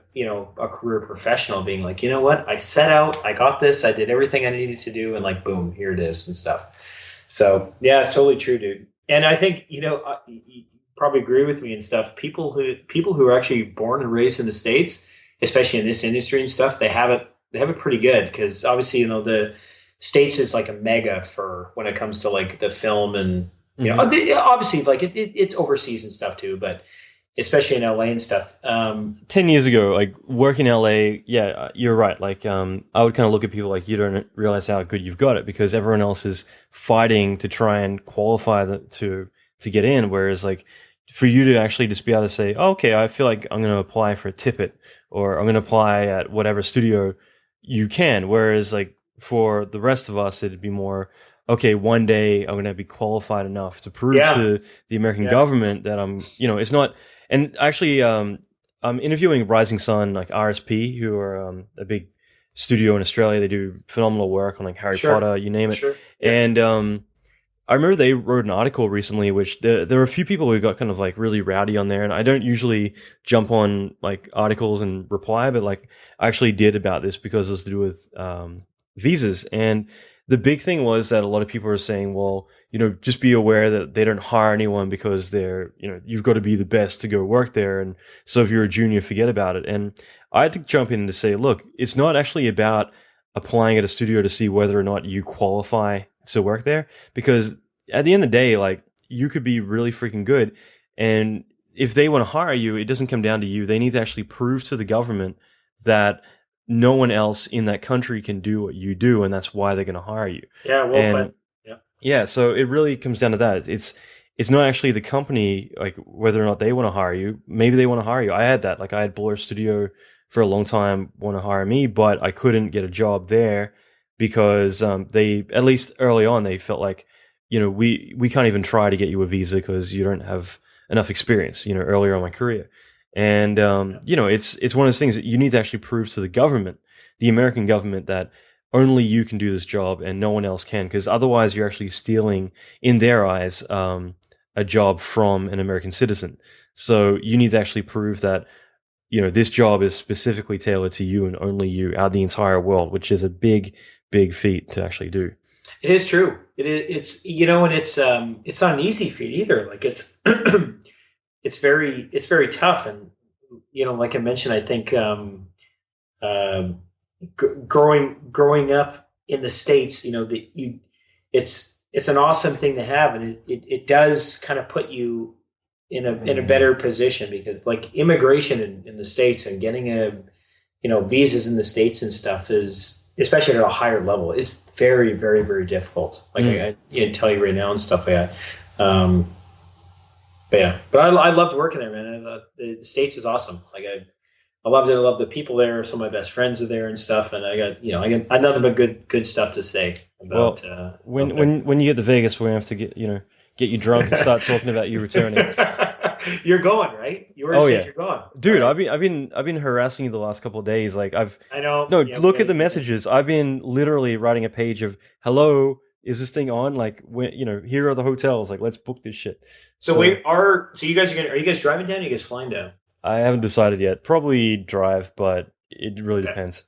career professional, being like, you know what, I set out, I got this, I did everything I needed to do, and like, boom, here it is and stuff. So yeah, it's totally true, dude. And I think, you probably agree with me and stuff. People who are actually born and raised in the States, especially in this industry and stuff, they have it pretty good, because obviously, the States is like a mega for when it comes to like the film, and obviously like it's overseas and stuff too, but especially in LA and stuff. 10 years ago, like working in LA, yeah, you're right. Like, I would kind of look at people like, you don't realize how good you've got it because everyone else is fighting to try and qualify to get in. Whereas like for you to actually just be able to say, oh, okay, I feel like I'm going to apply for a Tippett, or I'm going to apply at whatever studio you can. Whereas like for the rest of us, it'd be more, okay, one day I'm going to be qualified enough to prove to the American government that I'm, it's not. And actually, I'm interviewing Rising Sun, like RSP, who are a big studio in Australia. They do phenomenal work on like Harry Potter, you name it. Sure. Yeah. And I remember they wrote an article recently, which there were a few people who got kind of like really rowdy on there. And I don't usually jump on like articles and reply, but like I actually did about this because it was to do with visas. And the big thing was that a lot of people are saying, well, just be aware that they don't hire anyone because they're, you've got to be the best to go work there. And so if you're a junior, forget about it. And I had to jump in to say, look, it's not actually about applying at a studio to see whether or not you qualify to work there, because at the end of the day, like, you could be really freaking good. And if they want to hire you, it doesn't come down to you. They need to actually prove to the government that no one else in that country can do what you do, and that's why they're going to hire you. Yeah, well put. Yeah. Yeah, so it really comes down to that. It's not actually the company, like whether or not they want to hire you. Maybe they want to hire you. I had that. Like I had Blur Studio for a long time want to hire me, but I couldn't get a job there because they, at least early on, they felt like, we can't even try to get you a visa because you don't have enough experience, earlier in my career. And, it's one of those things that you need to actually prove to the government, the American government, that only you can do this job and no one else can, because otherwise you're actually stealing, in their eyes, a job from an American citizen. So you need to actually prove that, this job is specifically tailored to you and only you out of the entire world, which is a big, big feat to actually do. It is true. It's and it's not an easy feat either. Like it's it's very tough, and like I mentioned, I think growing up in the States, it's an awesome thing to have, and it does kind of put you in a better position, because like immigration in the States and getting visas in the States and stuff is, especially at a higher level, it's very, very, very difficult. Like I can tell you right now and stuff like that. But I loved working there, man. The States is awesome. Like I loved it. I love the people there. Some of my best friends are there and stuff. And I got nothing but good stuff to say about. Well, when you get to Vegas, we're gonna have to get you drunk and start talking about you returning. You're going, right? You already said you're going, dude. Right? I've been harassing you the last couple of days. Like I know. No, look at the messages. I've been literally writing a page of, hello, is this thing on? Like, here are the hotels. Like, let's book this shit. So you guys are you guys driving down? Or are you guys flying down? I haven't decided yet. Probably drive, but it really depends.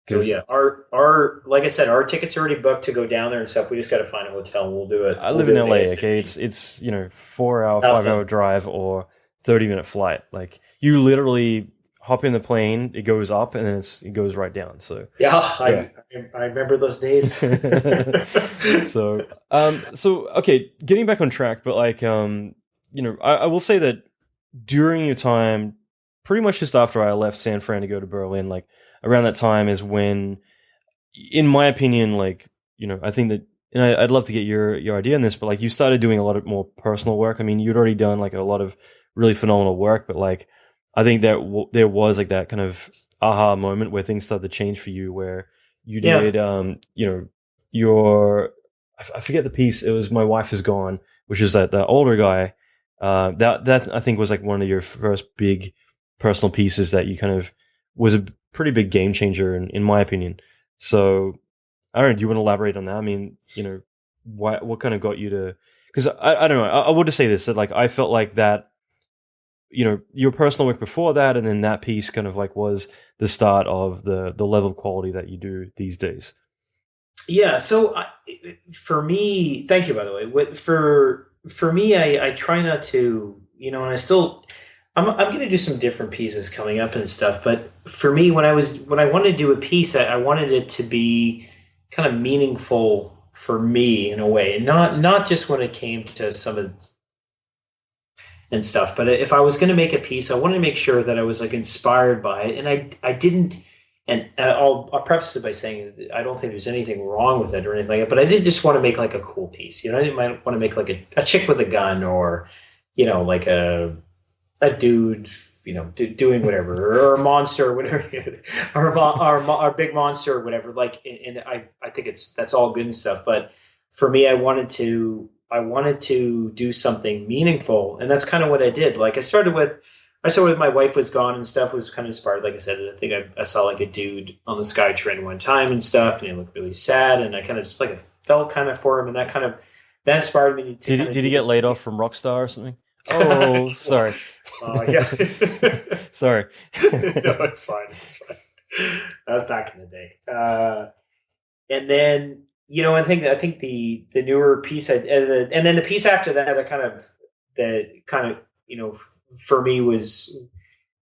So yeah, our like I said, our tickets are already booked to go down there and stuff. We just got to find a hotel and we'll do it. I live in LA. Okay, it's 4-hour, 5-hour drive or 30-minute flight. Like you literally hop in the plane, it goes up, and then it goes right down. So yeah. I remember those days. So okay, getting back on track, but like I will say that during your time, pretty much just after I left San Fran to go to Berlin, like around that time is when, in my opinion, like I think that, and I'd love to get your idea on this, but like you started doing a lot of more personal work. I mean, you'd already done like a lot of really phenomenal work, but like I think that there was like that kind of aha moment where things started to change for you, where you did I forget the piece. It was My Wife Is Gone, which is that the older guy. That I think was like one of your first big personal pieces that you kind of was a pretty big game changer in my opinion. So I don't know, do you want to elaborate on that? I mean, what kind of got you to, because I don't know, I would just say this, that like I felt like that, your personal work before that, and then that piece kind of like was the start of the level of quality that you do these days. Yeah. So for me, thank you, by the way. For me, I try not to, and I'm going to do some different pieces coming up and stuff. But for me, when I wanted to do a piece, I wanted it to be kind of meaningful for me in a way, and not just when it came to some of and stuff. But if I was going to make a piece, I wanted to make sure that I was like inspired by it, and I didn't. And I'll preface it by saying I don't think there's anything wrong with it or anything like that, but I did just want to make like a cool piece. I didn't want to make like a chick with a gun, or, like a dude, doing whatever, or a monster or whatever, or a big monster or whatever. Like, and I think that's all good and stuff. But for me, I wanted to do something meaningful, and that's kind of what I did. Like I started with My Wife Was Gone and stuff, was kind of inspired. Like I said, I think I saw like a dude on the SkyTrain one time and stuff, and he looked really sad, and I kind of just like felt kind of for him, and that inspired me to. Did he get laid off from Rockstar or something? Oh, sorry. Yeah. Sorry. No, it's fine. That was back in the day. And then I think the newer piece, and then the piece after that, for me was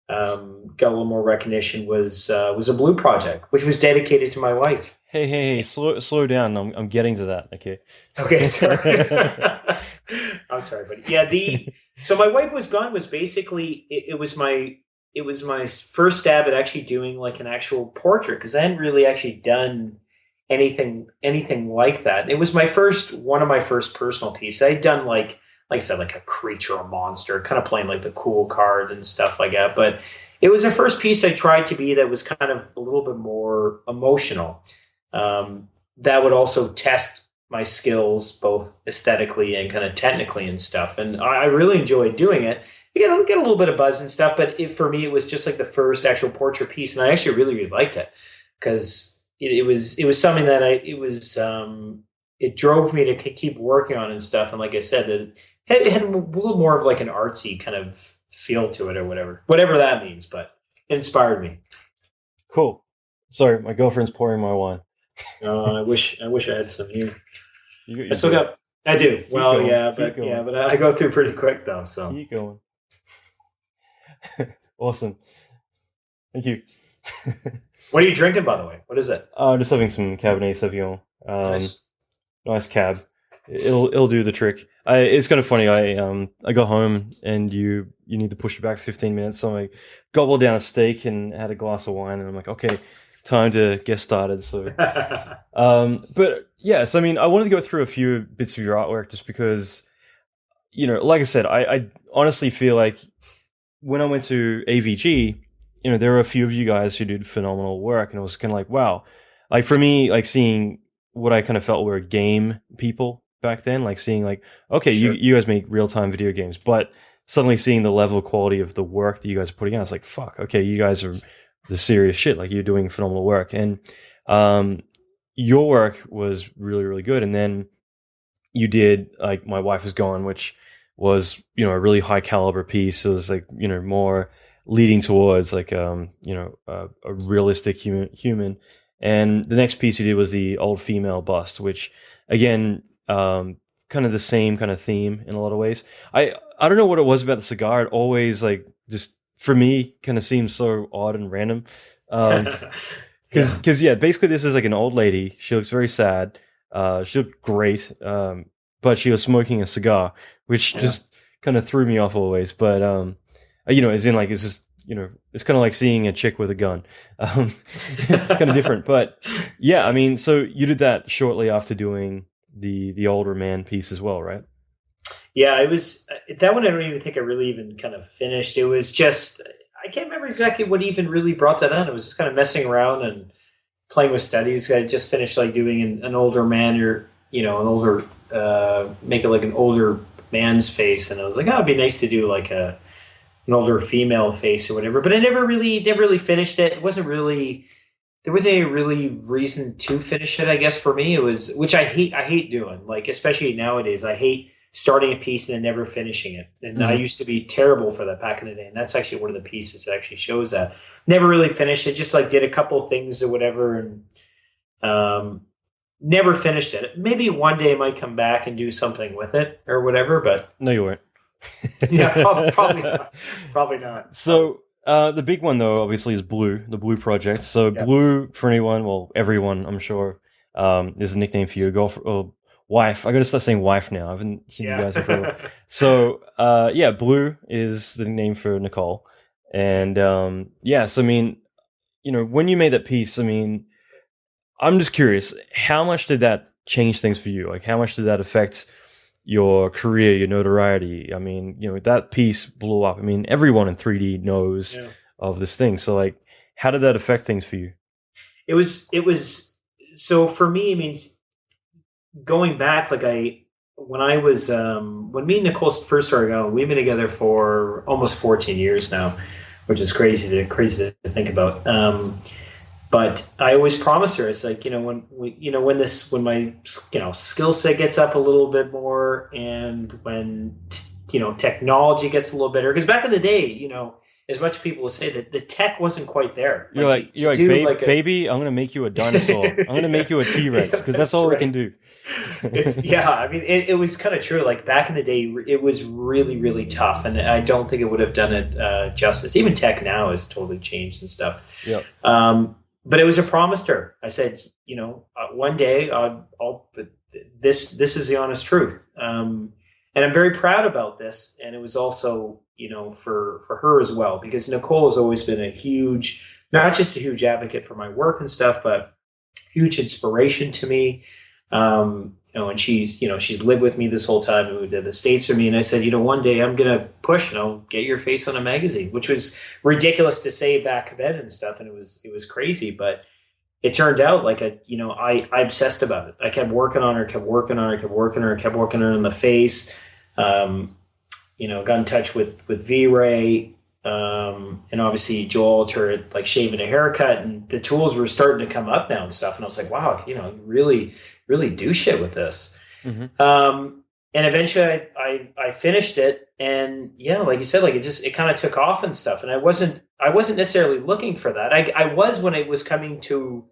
got a little more recognition, was a Blue project, which was dedicated to my wife. Hey, slow down. I'm getting to that. Okay, sorry. I'm sorry, buddy. Yeah, so My Wife Was Gone was basically it it was my first stab at actually doing like an actual portrait, because I hadn't really actually done anything like that. It was one of my first personal pieces. I'd done like I said, like a creature or monster, kind of playing like the cool card and stuff like that. But it was the first piece I tried to be that was kind of a little bit more emotional. That would also test my skills both aesthetically and kind of technically and stuff. And I really enjoyed doing it. You get a little bit of buzz and stuff, but for me, it was just like the first actual portrait piece, and I actually really, really liked it because it was something that it drove me to keep working on and stuff. And like I said, it had a little more of like an artsy kind of feel to it or whatever that means, but it inspired me. Cool. Sorry, my girlfriend's pouring my wine. I wish I had some here. I do. Well, going. But I go through pretty quick though. So keep going. Awesome. Thank you. What are you drinking, by the way? What is it? Just having some Cabernet Sauvignon. Nice cab. It'll do the trick. It's kind of funny. I got home and you need to push it back 15 minutes. So I gobbled down a steak and had a glass of wine, and I'm like, okay, time to get started. So, but yeah, so I mean, I wanted to go through a few bits of your artwork just because, like I said, I honestly feel like when I went to AVG, there were a few of you guys who did phenomenal work, and it was kind of like, wow. Like for me, like seeing what I kind of felt were game people back then, like seeing like, okay, sure, you guys make real-time video games, but suddenly seeing the level of quality of the work that you guys are putting out, it's like, fuck, okay, you guys are the serious shit, like you're doing phenomenal work. And your work was really, really good. And then you did like My Wife Is Gone, which was, a really high caliber piece. It was like, more leading towards like, a realistic human. And the next piece you did was the old female bust, which again, kind of the same kind of theme in a lot of ways. I don't know what it was about the cigar. It always like just for me kind of seems so odd and random. Because basically this is like an old lady. She looks very sad. She looked great. But she was smoking a cigar, which just kind of threw me off always. But, as in like, it's just, it's kind of like seeing a chick with a gun. Kind of different. But yeah, I mean, so you did that shortly after doing the older man piece as well, right? Yeah, it was that one. I don't even think I really even kind of finished. It was just, I can't remember exactly what even really brought that on. It was just kind of messing around and playing with studies. I just finished like doing an older man or, an older, make it like an older man's face. And I was like, it'd be nice to do like an older female face or whatever. But I never really finished it. It wasn't really, there wasn't any really reason to finish it, I guess, for me. It was, which I hate doing, like, especially nowadays. I hate starting a piece and then never finishing it. And I used to be terrible for that back in the day. And that's actually one of the pieces that actually shows that. Never really finished it, just like did a couple things or whatever, and never finished it. Maybe one day I might come back and do something with it or whatever, but... No, you won't. Yeah, probably not. Probably not. So the big one, though, obviously is Blue, the Blue project. So yes. Blue, for anyone, well, everyone, I'm sure, is a nickname for your girlfriend or wife. I got to start saying wife now. I haven't seen you guys in forever. So, Blue is the name for Nicole. And, so, I mean, when you made that piece, I mean, I'm just curious, how much did that change things for you? Like, how much did that affect your career, your notoriety? I mean, that piece blew up. I mean, everyone in 3D knows of this thing. So, like, how did that affect things for you? It was, so for me, I mean, going back, like when me and Nicole first started going, we've been together for almost 14 years now, which is crazy to think about. But I always promised her, it's like, when my skill set gets up a little bit more, and when technology gets a little better, because back in the day, as much people will say that the tech wasn't quite there. You're like, baby, I'm going to make you a dinosaur. I'm going to make you a T-Rex, because that's all right. We can do. I mean, it was kind of true. Like back in the day, it was really, really tough, and I don't think it would have done it justice. Even tech now has totally changed and stuff. Yeah. But it was a promise to her. I said, one day this is the honest truth. And I'm very proud about this. And it was also, for her as well, because Nicole has always been not just a huge advocate for my work and stuff, but huge inspiration to me. And she's lived with me this whole time, moved to the States for me. And I said, one day I'm going to push, get your face on a magazine, which was ridiculous to say back then and stuff. And it was crazy, but it turned out like I obsessed about it. I kept working on her, kept working on her in the face. Got in touch with V-Ray, and obviously Joel to like shaving a haircut, and the tools were starting to come up now and stuff. And I was like, wow, really do shit with this. Mm-hmm. And eventually I finished it, and yeah, like you said, like it kind of took off and stuff. And I wasn't necessarily looking for that. I was when it was coming to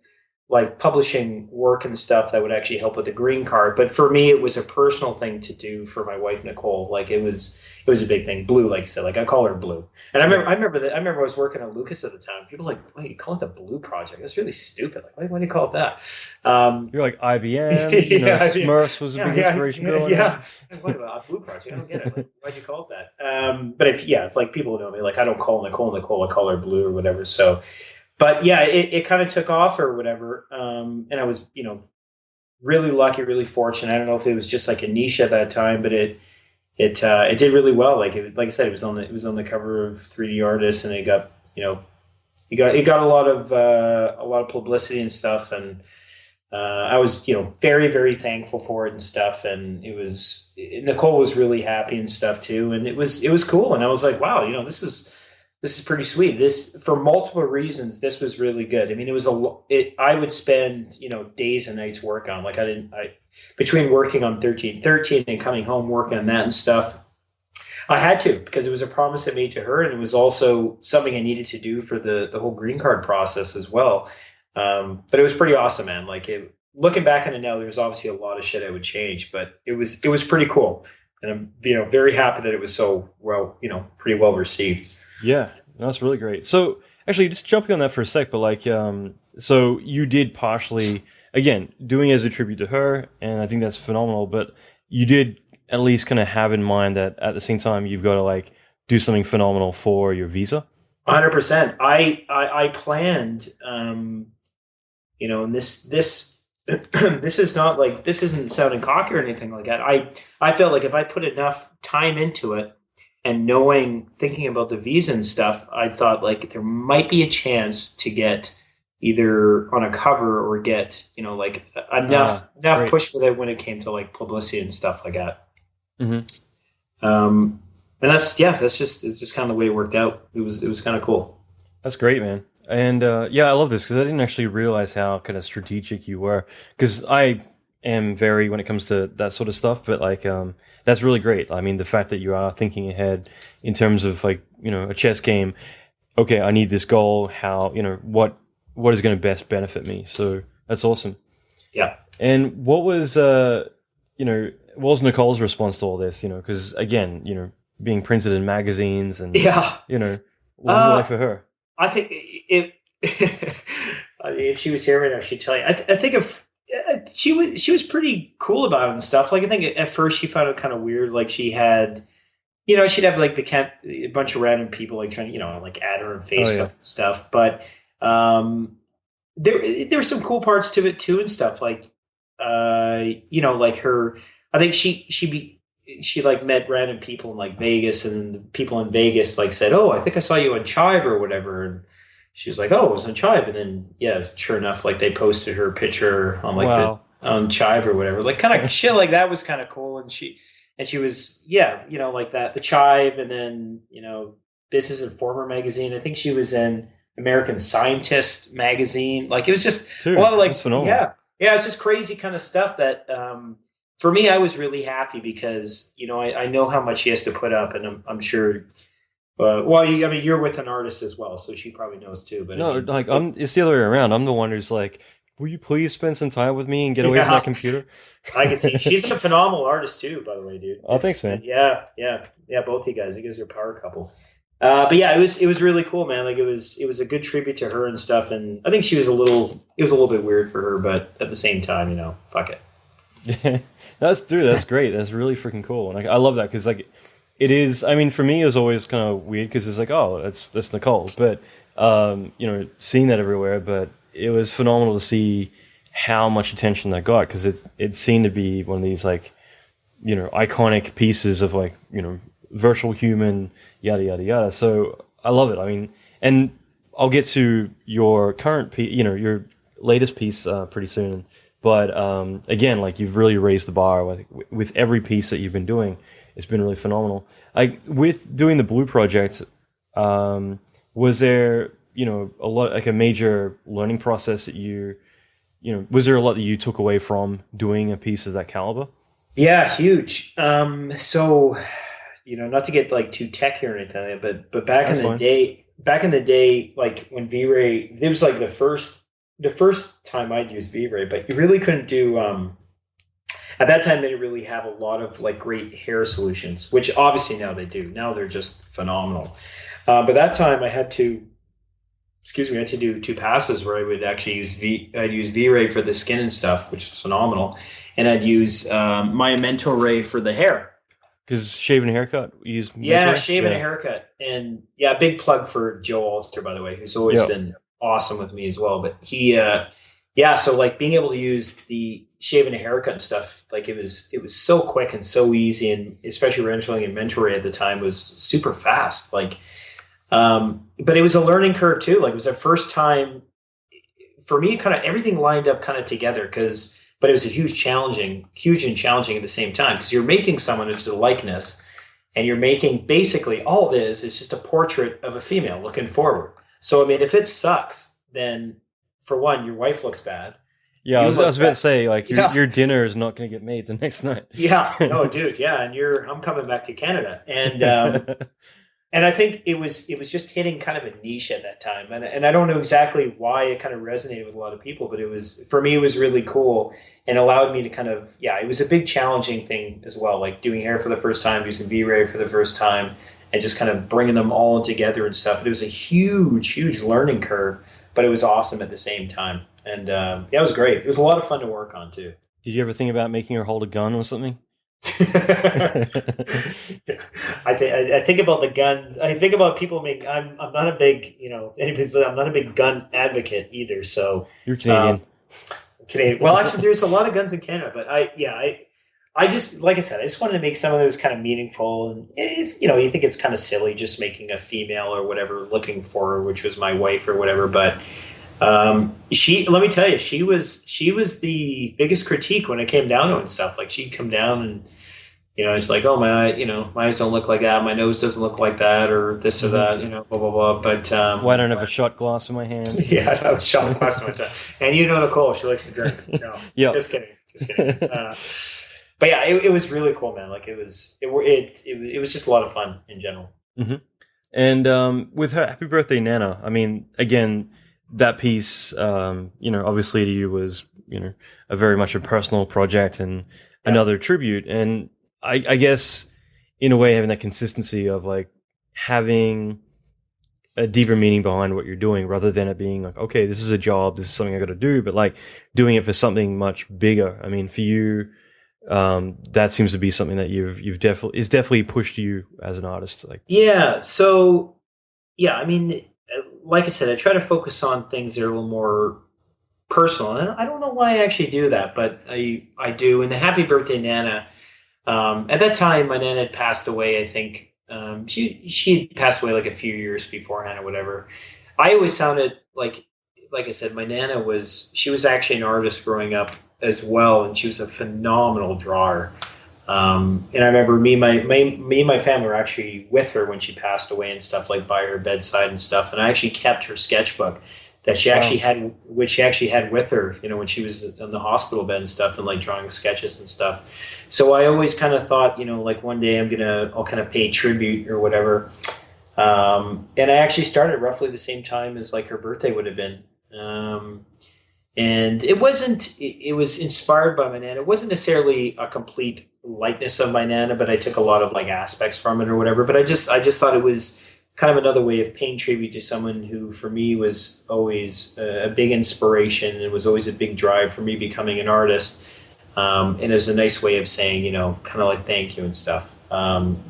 like publishing work and stuff that would actually help with the green card. But for me, it was a personal thing to do for my wife, Nicole. Like it was a big thing. Blue, like you said, like I call her Blue. And I remember I was working at Lucas at the time. People were like, wait, you call it the Blue Project? That's really stupid. Like, why do you call it that? You're like IBM, Smurfs was a big inspiration. Yeah. What about a Blue Project? I don't get it. Like, why'd you call it that? But it's like people know me. Like I don't call Nicole, I call her Blue or whatever. So, but yeah, it kind of took off or whatever. And I was, really lucky, really fortunate. I don't know if it was just like a niche at that time, but it did really well. Like I said, it was on the cover of 3D Artist, and it got it got a lot of publicity and stuff. And I was very, very thankful for it and stuff. And Nicole was really happy and stuff too. And it was cool. And I was like, wow, this is pretty sweet. This, for multiple reasons, this was really good. I mean, I would spend, days and nights work on, like between working on 1313 and coming home working on that and stuff. I had to, because it was a promise I made to her. And it was also something I needed to do for the whole green card process as well. But it was pretty awesome, man. Like looking back on it now, there's obviously a lot of shit I would change, but it was pretty cool. And I'm, very happy that it was so well, pretty well received. Yeah, that's really great. So actually, just jumping on that for a sec, but like, so you did partially, again, doing it as a tribute to her, and I think that's phenomenal, but you did at least kind of have in mind that at the same time, you've got to like do something phenomenal for your visa. 100%. I planned, and this this is not like, this isn't sounding cocky or anything like that. I felt like if I put enough time into it, and thinking about the visa and stuff, I thought like there might be a chance to get either on a cover or get, like enough push with it when it came to like publicity and stuff like that. Mm-hmm. And it's just kind of the way it worked out. It was kind of cool. That's great, man. And I love this because I didn't actually realize how kind of strategic you were, because I am very when it comes to that sort of stuff, but like that's really great. I mean, the fact that you are thinking ahead in terms of like, a chess game. Okay, I need this goal. How, what is going to best benefit me? So that's awesome. Yeah. And what was Nicole's response to all this? Because again, being printed in magazines and what was it like for her? I think if she was here right now, she'd tell you. I think if she was pretty cool about it and stuff. Like I think at first she found it kind of weird. Like she had, she'd have like a bunch of random people like trying, like add her on Facebook and stuff. But there were some cool parts to it too and stuff. Like like her. I think she like met random people in like Vegas, and the people in Vegas like said, "Oh, I think I saw you on Chive or whatever." And she was like, "Oh, it was on Chive." And then sure enough, like they posted her picture on like on Chive or whatever. Like kind of shit like that was kind of cool. And she was like that, the Chive, and then Business Informer magazine. I think she was in American Scientist magazine. Like it was just a lot of like it's just crazy kind of stuff that for me, I was really happy because, I know how much she has to put up, and I'm sure, you're with an artist as well, so she probably knows too. But no, it's the other way around. I'm the one who's like, will you please spend some time with me and get away from that computer? I can see. She's a phenomenal artist too, by the way, dude. Oh, thanks, man. Yeah. Both of you guys are a power couple. But yeah, it was really cool, man. Like it was a good tribute to her and stuff. And I think it was a little bit weird for her, but at the same time, fuck it. That's great. That's really freaking cool. And I love that because like It is. I mean, for me, it was always kind of weird because it's like, oh, that's Nicole. But seeing that everywhere. But it was phenomenal to see how much attention that got because it seemed to be one of these like, iconic pieces of like, virtual human, yada yada yada. So I love it. I mean, and I'll get to your current piece, your latest piece pretty soon. But again, like you've really raised the bar with every piece that you've been doing. It's been really phenomenal. Like with doing the Blue project, was there, a lot like a major learning process that was there a lot that you took away from doing a piece of that caliber? Yeah, huge. So, not to get like too tech here or anything, but That's fine. back in the day, like when V-Ray, it was like the first time I'd used V-Ray, but you really couldn't do. At that time, they didn't really have a lot of like great hair solutions, which obviously now they do. Now they're just phenomenal. But that time I had to do two passes where I would actually I'd use V-Ray for the skin and stuff, which is phenomenal. And I'd use my Mentor Ray for the hair. Because shaving a haircut, you use shaving a haircut. And yeah, big plug for Joe Alster, by the way, who's always been awesome with me as well. But he, so like being able to use the shaving a haircut and stuff, like it was so quick and so easy, and especially renting in Mentor Ray at the time was super fast. Like, but it was a learning curve too. Like it was the first time for me, kind of everything lined up kind of together but it was huge and challenging at the same time because you're making someone into a likeness and you're making basically all it is just a portrait of a female looking forward. So, I mean, if it sucks, then for one, your wife looks bad. Yeah, I was about to say, like, your dinner is not going to get made the next night. Yeah, no, dude, yeah, and I'm coming back to Canada, and and I think it was just hitting kind of a niche at that time, and I don't know exactly why it kind of resonated with a lot of people, but for me, it was really cool and allowed me to kind of, it was a big challenging thing as well, like doing hair for the first time, using V-Ray for the first time, and just kind of bringing them all together and stuff. It was a huge learning curve, but it was awesome at the same time. And it was great. It was a lot of fun to work on too. Did you ever think about making her hold a gun or something? I think about the guns. I think about people make. I'm not a big, I'm not a big gun advocate either. So you're Canadian. Canadian. Well, actually, there's a lot of guns in Canada, but I just, like I said, I just wanted to make some of those kind of meaningful. And it's, you think it's kind of silly just making a female or whatever looking for her, which was my wife or whatever, but. Let me tell you, she was the biggest critique when it came down to it and stuff. Like she'd come down and, it's like, oh, my eyes don't look like that. My nose doesn't look like that or this or that, blah, blah, blah. But, why don't I have a shot glass in my hand? Yeah, I have a shot glass in my time. And Nicole, she likes to drink. No, yeah. Just kidding. But yeah, it was really cool, man. Like it was just a lot of fun in general. Mm-hmm. And, with her Happy Birthday, Nana, I mean, again, that piece, obviously to you was, a very much a personal project and another tribute. And I guess in a way having that consistency of like having a deeper meaning behind what you're doing rather than it being like, okay, this is a job, this is something I got to do, but like doing it for something much bigger. I mean, for you, that seems to be something that you've definitely pushed you as an artist. Like, yeah. So yeah, I mean, like I said, I try to focus on things that are a little more personal. And I don't know why I actually do that, but I do. And the Happy Birthday, Nana, at that time, my Nana had passed away, I think. She had passed away like a few years beforehand or whatever. I always sounded like I said, my Nana she was actually an artist growing up as well. And she was a phenomenal drawer. And I remember me and my family were actually with her when she passed away and stuff, like by her bedside and stuff. And I actually kept her sketchbook that she actually had, which she actually had with her, when she was in the hospital bed and stuff, and like drawing sketches and stuff. So I always kind of thought, like one day I'll kind of pay tribute or whatever. And I actually started roughly the same time as like her birthday would have been. And it was inspired by my Nana. It wasn't necessarily a complete likeness of my Nana, but I took a lot of like aspects from it or whatever. But I just thought it was kind of another way of paying tribute to someone who for me was always a big inspiration and was always a big drive for me becoming an artist. And it was a nice way of saying, kind of like thank you and stuff.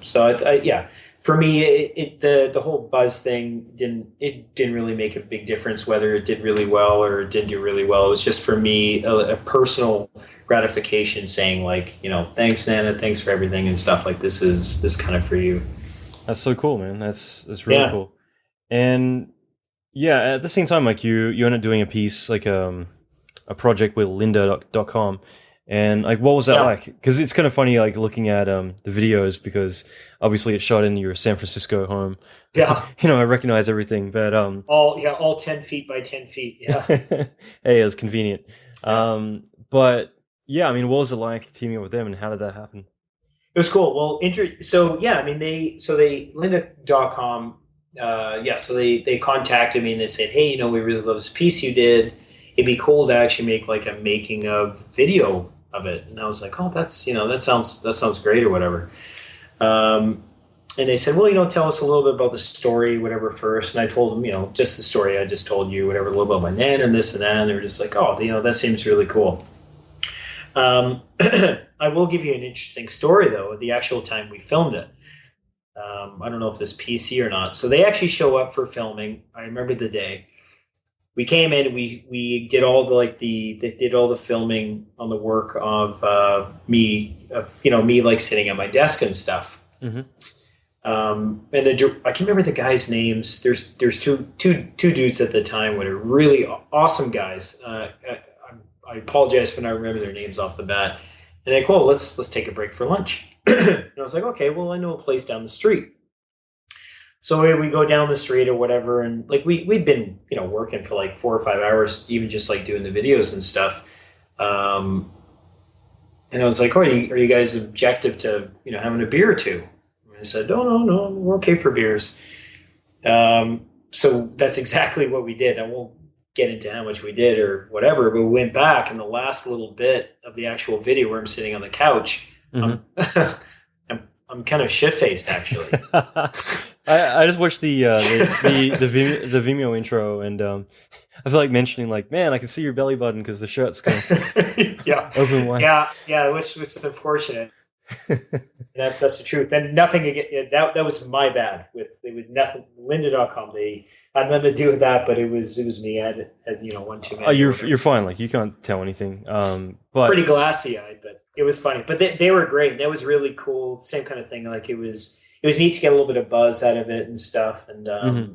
So yeah, for me, the whole buzz thing didn't really make a big difference whether it did really well or it didn't do really well. It was just for me a personal gratification, saying like, thanks Nana, thanks for everything and stuff, like this kind of for you. That's so cool, man. That's really cool. And yeah, at the same time, like you ended up doing a piece, like a project with lynda.com. And like, what was that like? Because it's kind of funny, like looking at the videos, because obviously it's shot in your San Francisco home. Yeah, I recognize everything, but all 10 feet by 10 feet. Yeah. Hey, it was convenient. But yeah, I mean, what was it like teaming up with them, and how did that happen? It was cool. Well, so yeah, I mean, they lynda.com. So they contacted me and they said, hey, we really love this piece you did. It'd be cool to actually make like a making of video of it. And I was like, oh, that's, that sounds great or whatever. And they said, well, tell us a little bit about the story, whatever first. And I told them, just the story I just told you, whatever, a little about my nan and this and that. And they were just like, oh, that seems really cool. I will give you an interesting story though, the actual time we filmed it. I don't know if this PC or not. So they actually show up for filming. I remember the day. We came in, we did all the filming on the work of me like sitting at my desk and stuff. Mm-hmm. And I can't remember the guys' names. There's two dudes at the time who are really awesome guys. I apologize for not remembering their names off the bat. And they're like, well, let's take a break for lunch. And I was like, okay, well, I know a place down the street. So we go down the street or whatever, and like we'd been working for like 4 or 5 hours, even just like doing the videos and stuff. And I was like, oh, are you guys objective to having a beer or two? And I said, no, we're okay for beers. So that's exactly what we did. I won't get into how much we did or whatever, but we went back, and the last little bit of the actual video where I'm sitting on the couch, mm-hmm. I'm kind of shit-faced, actually. I just watched the Vimeo intro, and I feel like mentioning, like, man, I can see your belly button because the shirt's kind of open wide. Yeah, which was unfortunate. That's the truth. And nothing again. That was my bad. It was nothing. Lynda.com. They had nothing to do with that, but it was me. I had one too many. Oh, you're fine. Like, you can't tell anything. But pretty glassy eyed, but it was funny. But they were great. That was really cool. Same kind of thing. Like, it was neat to get a little bit of buzz out of it and stuff, and mm-hmm.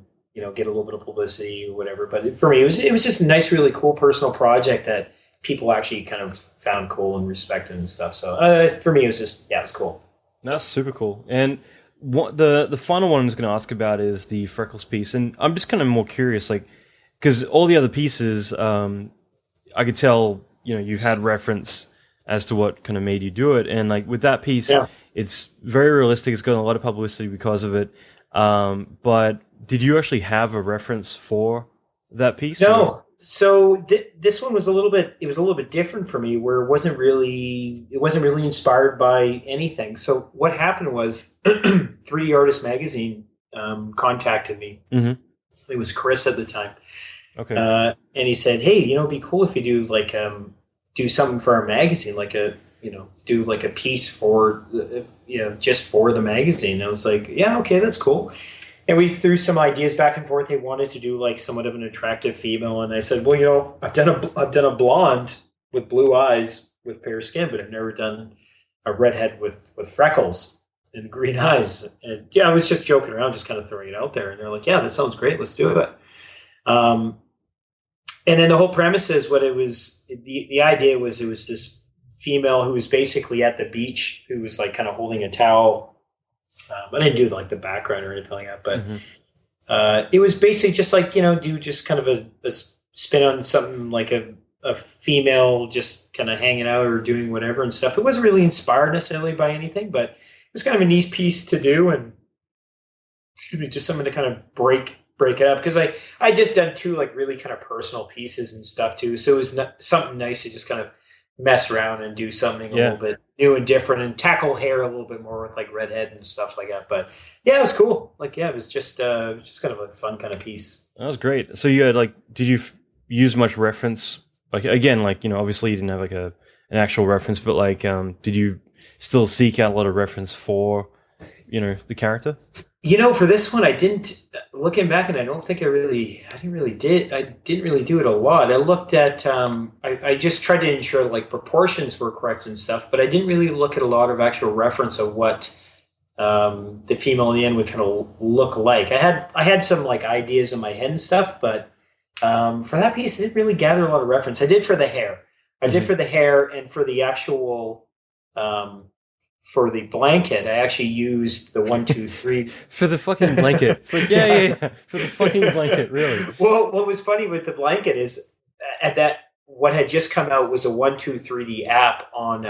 Get a little bit of publicity or whatever. But for me, it was just a nice, really cool personal project that people actually kind of found cool and respected and stuff. So for me, it was cool. That's super cool. And what the final one I was going to ask about is the freckles piece. And I'm just kind of more curious, like, because all the other pieces, I could tell, you've had reference as to what kind of made you do it. And like with that piece, it's very realistic. It's gotten a lot of publicity because of it. But did you actually have a reference for that piece? No. Or? So this one was a little bit different for me, where it wasn't really inspired by anything. So what happened was 3D Artist Magazine contacted me. Mm-hmm. It was Chris at the time. Okay. And he said, hey, it'd be cool if you do like do something for our magazine, like do like a piece for just for the magazine. And I was like, yeah, okay, that's cool. And we threw some ideas back and forth. They wanted to do like somewhat of an attractive female, and I said, well, I've done a blonde with blue eyes with fair skin, but I've never done a redhead with freckles and green eyes. And I was just joking around, just kind of throwing it out there. And they're like, yeah, that sounds great. Let's do it. And then the whole premise is what it was. The idea was, it was this female who was basically at the beach, who was like kind of holding a towel. I didn't do like the background or anything like that, but mm-hmm. It was basically just like, do just kind of a spin on something, like a female just kind of hanging out or doing whatever and stuff. It wasn't really inspired necessarily by anything, but it was kind of a neat piece to do, and just something to kind of break it up, because I just done 2 like really kind of personal pieces and stuff too, so it was something nice to just kind of mess around and do something a little bit new and different, and tackle hair a little bit more with like redhead and stuff like that. But yeah, it was cool. Like, it was just kind of a fun kind of piece. That was great. So you had did you use much reference? Like, again, like, obviously you didn't have like an actual reference, but like, did you still seek out a lot of reference for the character? For this one, I didn't. Looking back, and I don't think I didn't really do it a lot. I looked at, I just tried to ensure like proportions were correct and stuff, but I didn't really look at a lot of actual reference of what the female in the end would kind of look like. I had some like ideas in my head and stuff, but for that piece, I didn't really gather a lot of reference. I did for the hair. I did for the hair, and for the actual. For the blanket, I actually used the 1, 2, 3 for the fucking blanket. It's like, yeah, for the fucking blanket, really. Well, what was funny with the blanket is what had just come out was a 1, 2, 3D app on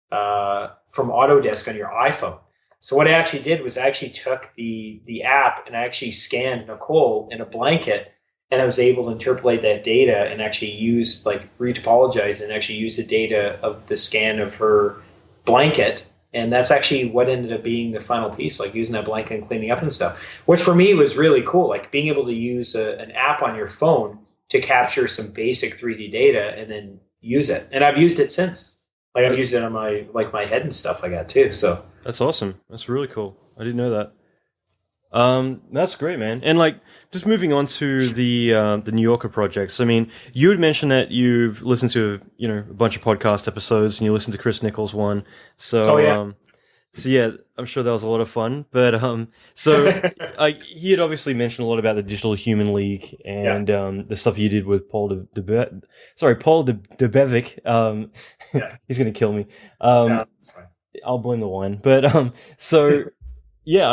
from Autodesk on your iPhone. So what I actually did was I actually took the app and I actually scanned Nicole in a blanket, and I was able to interpolate that data and actually use retopologize and actually use the data of the scan of her blanket, and that's actually what ended up being the final piece, like using that blanket and cleaning up and stuff, which for me was really cool, like being able to use an app on your phone to capture some basic 3D data and then use it. And I've used it since. Like I've used it on my head and stuff like that too. So that's awesome. That's really cool. I didn't know that. That's great, man. And like, just moving on to the Newyorker projects. I mean, you had mentioned that you've listened to a bunch of podcast episodes, and you listened to Chris Nichols one. So, I'm sure that was a lot of fun. But he had obviously mentioned a lot about the Digital Human League and the stuff you did with Paul Debevic. He's gonna kill me. No, that's fine. I'll blame the wine. But I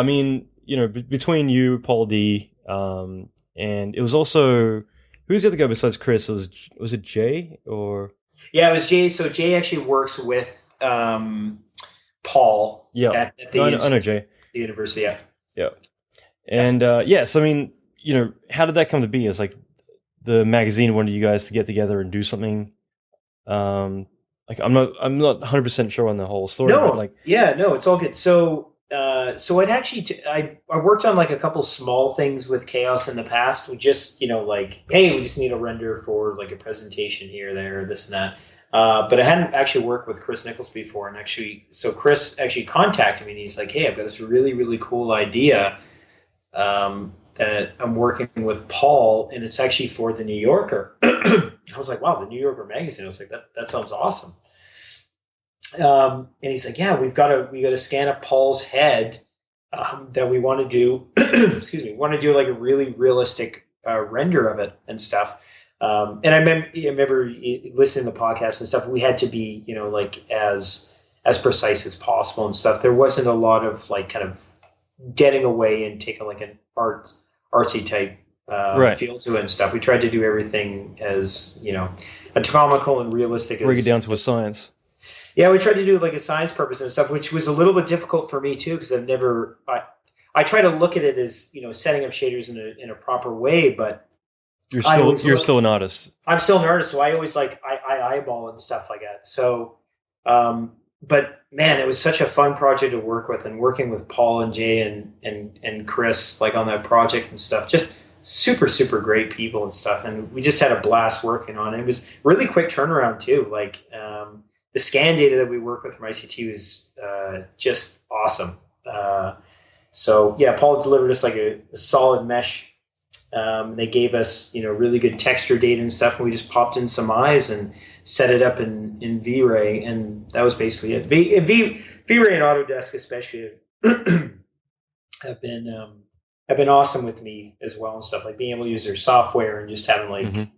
mean. Between you, Paul D, and it was also, who's the other guy besides Chris? Was it Jay or? Yeah, it was Jay. So Jay actually works with Paul. Yeah, at the I know Jay. The university. Yeah. Yeah, and so I mean, how did that come to be? It's like the magazine wanted you guys to get together and do something. I'm not 100% sure on the whole story. No, but it's all good. So I'd actually I worked on like a couple small things with Chaos in the past. We just hey, we just need a render for like a presentation here, there, this and that. But I hadn't actually worked with Chris Nichols before, and so Chris actually contacted me, and he's like, "Hey, I've got this really, really cool idea that I'm working with Paul, and it's actually for the New Yorker." I was like, "Wow, the New Yorker magazine!" I was like, "That sounds awesome." And he's like, "Yeah, we got to scan up Paul's head that we want to do." Excuse me, want to do like a really realistic render of it and stuff. And I remember listening to the podcast and stuff. We had to be, as precise as possible and stuff. There wasn't a lot of like kind of getting away and taking like an artsy type feel to it and stuff. We tried to do everything as anatomical and realistic. Bring it down to a science. Yeah, we tried to do like a science purpose and stuff, which was a little bit difficult for me too, because I try to look at it as setting up shaders in a proper way, but you're still an artist. I'm still an artist, so I always I eyeball and stuff like that. So, but man, it was such a fun project to work with, and working with Paul and Jay and Chris like on that project and stuff. Just super, super great people and stuff, and we just had a blast working on it. It was really quick turnaround too. Like the scan data that we work with from ICT was just awesome. So yeah, Paul delivered us like a solid mesh. They gave us, really good texture data and stuff, and we just popped in some eyes and set it up in V-Ray, and that was basically it. V-Ray and Autodesk especially have been awesome with me as well and stuff, like being able to use their software and just having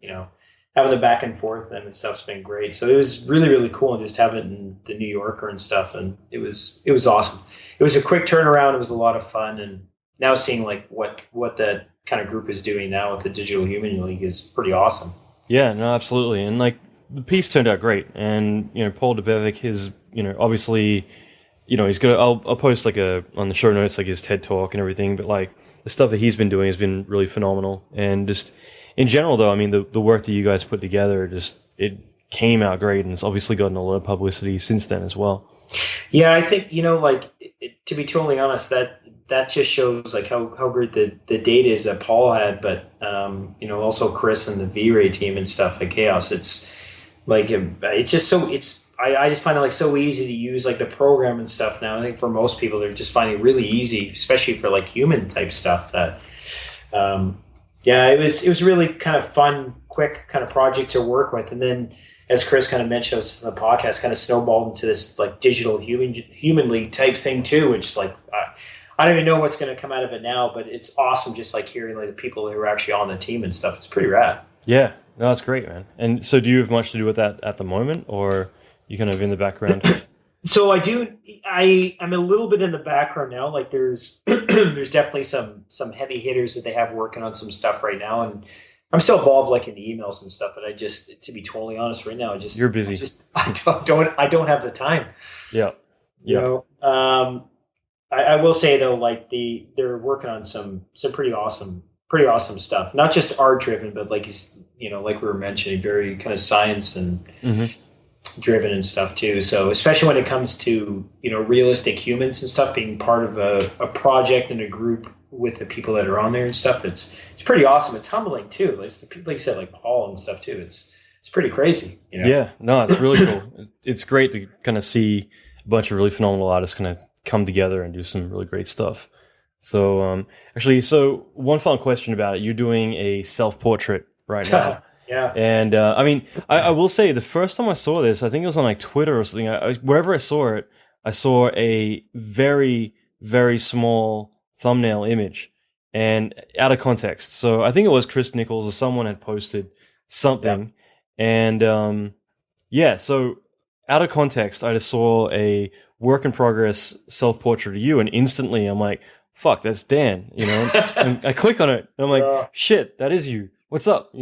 having the back and forth and stuff's been great. So it was really, really cool, and just having it in the New Yorker and stuff, and it was awesome. It was a quick turnaround. It was a lot of fun, and now seeing like what that kind of group is doing now with the Digital Human League is pretty awesome. Yeah, no, absolutely. And like the piece turned out great. And, Paul Debevic is, obviously, he's got, I'll post like on the show notes, like his TED talk and everything, but like the stuff that he's been doing has been really phenomenal. And just in general though, I mean, the work that you guys put together, it came out great, and it's obviously gotten a lot of publicity since then as well. Yeah, I think, to be totally honest, that just shows like how great the data is that Paul had, but also Chris and the V-Ray team and stuff like Chaos. It's like it's just so it's I just find it like so easy to use like the program and stuff now. I think for most people, they're just finding it really easy, especially for like human type stuff. That yeah, it was really kind of fun, quick kind of project to work with, and then as Chris kind of mentioned in the podcast, kind of snowballed into this like digital humanly type thing too, which is like I don't even know what's going to come out of it now, but it's awesome just like hearing like the people who are actually on the team and stuff. It's pretty rad. Yeah, no, that's great, man. And so do you have much to do with that at the moment, or you kind of in the background? So I do. I'm a little bit in the background now. Like there's there's definitely some heavy hitters that they have working on some stuff right now, and I'm still involved like in the emails and stuff. But I just, to be totally honest, right now, You're busy. I don't have the time. Yeah. You know, I will say though, like they're working on some pretty awesome stuff. Not just art driven, but like like we were mentioning, very kind of science and driven and stuff too. So especially when it comes to realistic humans and stuff, being part of a project and a group with the people that are on there and stuff, it's pretty awesome. It's humbling too. Like the people, like you said, like Paul and stuff too. It's pretty crazy. Yeah, no, it's really cool. It's great to kind of see a bunch of really phenomenal artists kind of come together and do some really great stuff. So actually, one final question about it. You're doing a self-portrait right now. Yeah. And I mean, I will say the first time I saw this, I think it was on like Twitter or something. Wherever I saw it, I saw a very, very small thumbnail image and out of context. So I think it was Chris Nichols or someone had posted something. Yeah. And so out of context, I just saw a work in progress self-portrait of you, and instantly I'm like, fuck, that's Dan, and I click on it and I'm like, shit, that is you. What's up?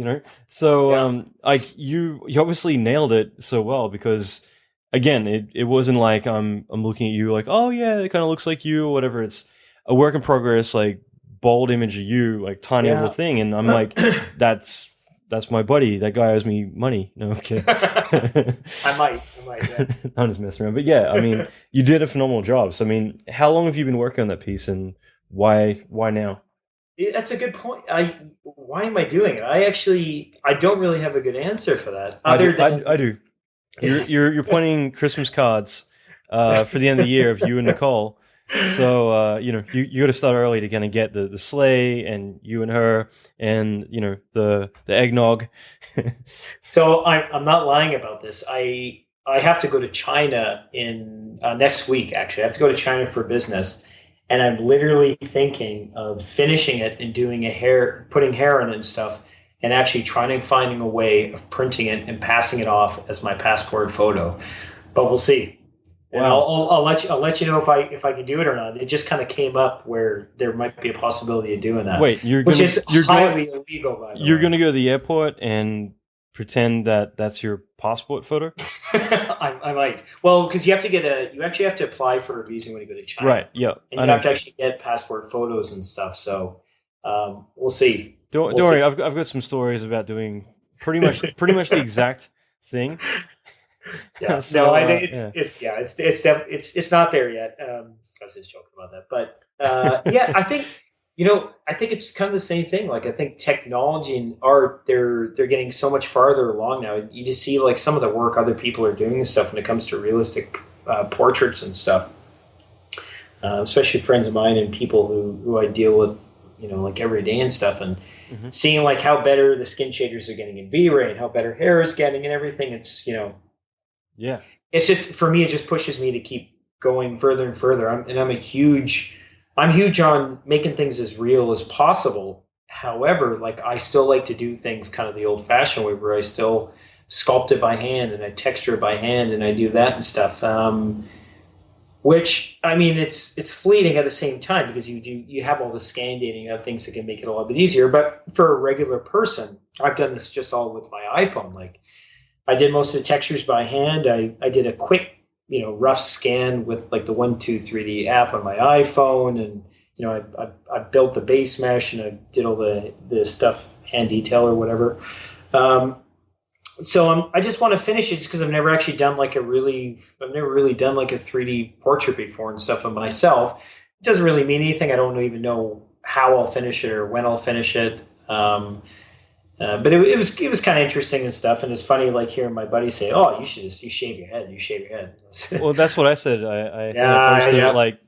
So like you obviously nailed it so well, because again, it wasn't like I'm looking at you like, oh yeah, it kind of looks like you or whatever. It's a work in progress, like bold image of you, like tiny little thing, and I'm like, that's my buddy. That guy owes me money. No, I'm kidding. I might. Yeah. I'm just messing around, but yeah, I mean, you did a phenomenal job. So I mean, how long have you been working on that piece, and why now? That's a good point. Why am I doing it? I don't really have a good answer for that. I do. You're pointing Christmas cards for the end of the year of you and Nicole. So you got to start early to kind of get the sleigh and you and her and the eggnog. So I'm not lying about this. I have to go to China in next week. Actually, I have to go to China for business. And I'm literally thinking of finishing it and doing putting hair in it and stuff, and actually finding a way of printing it and passing it off as my passport photo. But we'll see. Wow. And I'll let you know if I can do it or not. It just kind of came up where there might be a possibility of doing that. Wait, you're highly illegal. By the way. You're going to go to the airport and pretend that that's your passport photo? I might. Well, because you actually have to apply for a visa when you go to China. Right, yeah. And you have to actually get passport photos and stuff. So we'll see. Don't worry, I've got some stories about doing pretty much the exact thing. Yeah. So, it's not there yet. I was just joking about that. But I think it's kind of the same thing. Like I think technology and art, they're getting so much farther along now. You just see like some of the work other people are doing and stuff when it comes to realistic portraits and stuff. Especially friends of mine and people who I deal with, like every day and stuff, and seeing like how better the skin shaders are getting in V-Ray and how better hair is getting and everything. It's yeah. It's just, for me, it just pushes me to keep going further and further. I'm huge on making things as real as possible. However, like I still like to do things kind of the old-fashioned way, where I still sculpt it by hand and I texture it by hand and I do that and stuff. Which, I mean, it's fleeting at the same time, because you have all the scan dating, you have things that can make it a little bit easier. But for a regular person, I've done this just all with my iPhone. Like I did most of the textures by hand. I did a quick rough scan with like the 123D app on my iPhone, and I built the base mesh and I did all the stuff hand detail or whatever. So I just want to finish it, just because I've never really done like a 3D portrait before and stuff of myself. It doesn't really mean anything. I don't even know how I'll finish it or when I'll finish it. But it was kind of interesting and stuff, and it's funny like hearing my buddy say, "Oh, you shave your head, you shave your head." Well, that's what I said. I think I posted it like,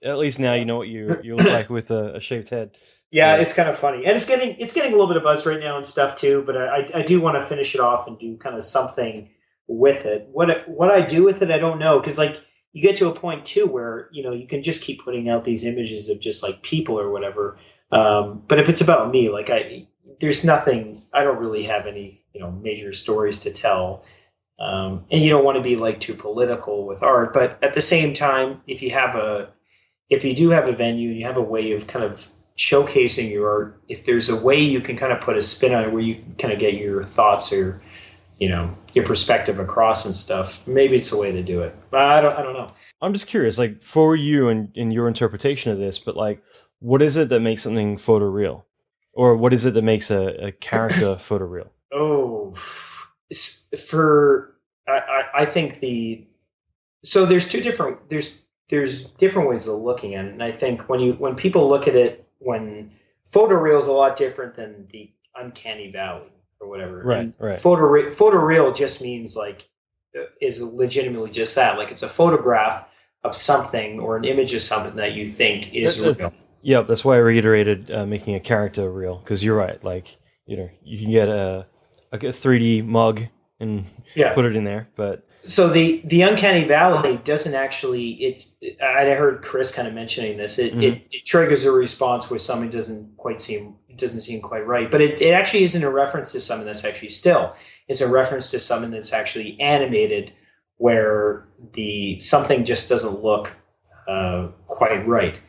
at least now you know what you look like with a shaved head. Yeah, it's kind of funny, and it's getting a little bit of buzz right now and stuff too. But I do want to finish it off and do kind of something with it. What I do with it, I don't know, because like you get to a point too where you can just keep putting out these images of just like people or whatever. But if it's about me, like there's nothing. I don't really have any major stories to tell, and you don't want to be like too political with art. But at the same time, if you do have a venue, you have a way of kind of showcasing your art. If there's a way you can kind of put a spin on it where you can kind of get your thoughts or your perspective across and stuff, maybe it's a way to do it. But I don't know. I'm just curious, like for you and in your interpretation of this, but like, what is it that makes something photoreal, or what is it that makes a character photoreal? Oh, I think there's different ways of looking at it, and I think when people look at it, when photoreal is a lot different than the uncanny valley or whatever. Right, right. Photoreal just means like is legitimately just that. Like it's a photograph of something or an image of something that you think is real. Yeah, that's why I reiterated making a character real, because you're right. Like you can get a 3D mug and put it in there, but so the uncanny valley doesn't actually. I heard Chris kind of mentioning this. It triggers a response where something doesn't seem quite right, but it actually isn't a reference to something that's actually still. It's a reference to something that's actually animated, where something just doesn't look quite right.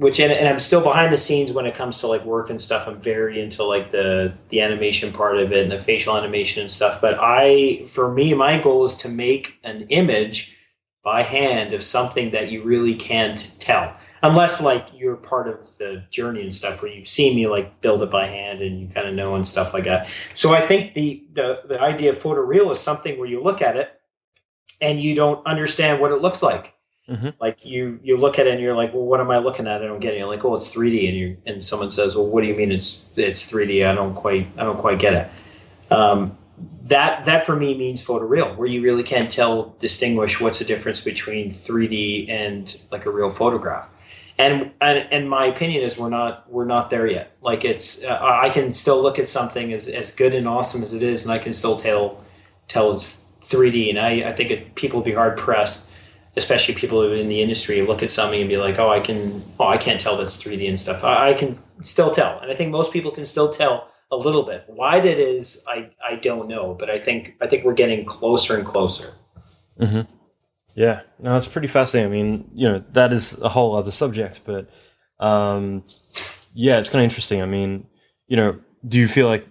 Which and I'm still behind the scenes when it comes to like work and stuff. I'm very into like the animation part of it and the facial animation and stuff. But for me, my goal is to make an image by hand of something that you really can't tell, unless like you're part of the journey and stuff where you've seen me like build it by hand and you kind of know and stuff like that. So I think the idea of photoreal is something where you look at it and you don't understand what it looks like. Mm-hmm. Like you look at it and you're like, well, what am I looking at? I don't get it. You're like, oh, it's 3D, and someone says, well, what do you mean it's 3D? I don't quite get it. That for me means photoreal, where you really can't distinguish what's the difference between 3D and like a real photograph. And my opinion is we're not there yet. Like it's I can still look at something as good and awesome as it is, and I can still tell it's 3D. And I think people would be hard pressed, especially people who are in the industry, look at something and be like, I can't tell that's 3D and stuff. I can still tell, and I think most people can still tell a little bit. Why that is, I don't know, but I think we're getting closer and closer. Mm-hmm. Yeah, no, it's pretty fascinating. I mean, that is a whole other subject, but it's kind of interesting. I mean, do you feel like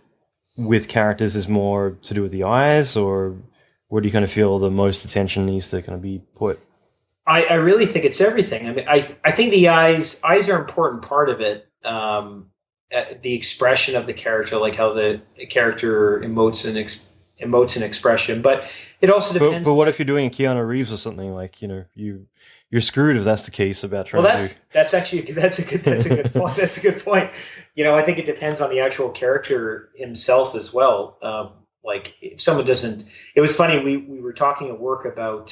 with characters is more to do with the eyes, or where do you kind of feel the most attention needs to kind of be put? I really think it's everything. I mean, I think the eyes are an important part of it. The expression of the character, like how the character emotes an expression, but it also depends. But what if you're doing Keanu Reeves or something? Like you're screwed if that's the case about trying to do. That's a good point. That's a good point. I think it depends on the actual character himself as well. Like if someone doesn't, it was funny. We were talking at work about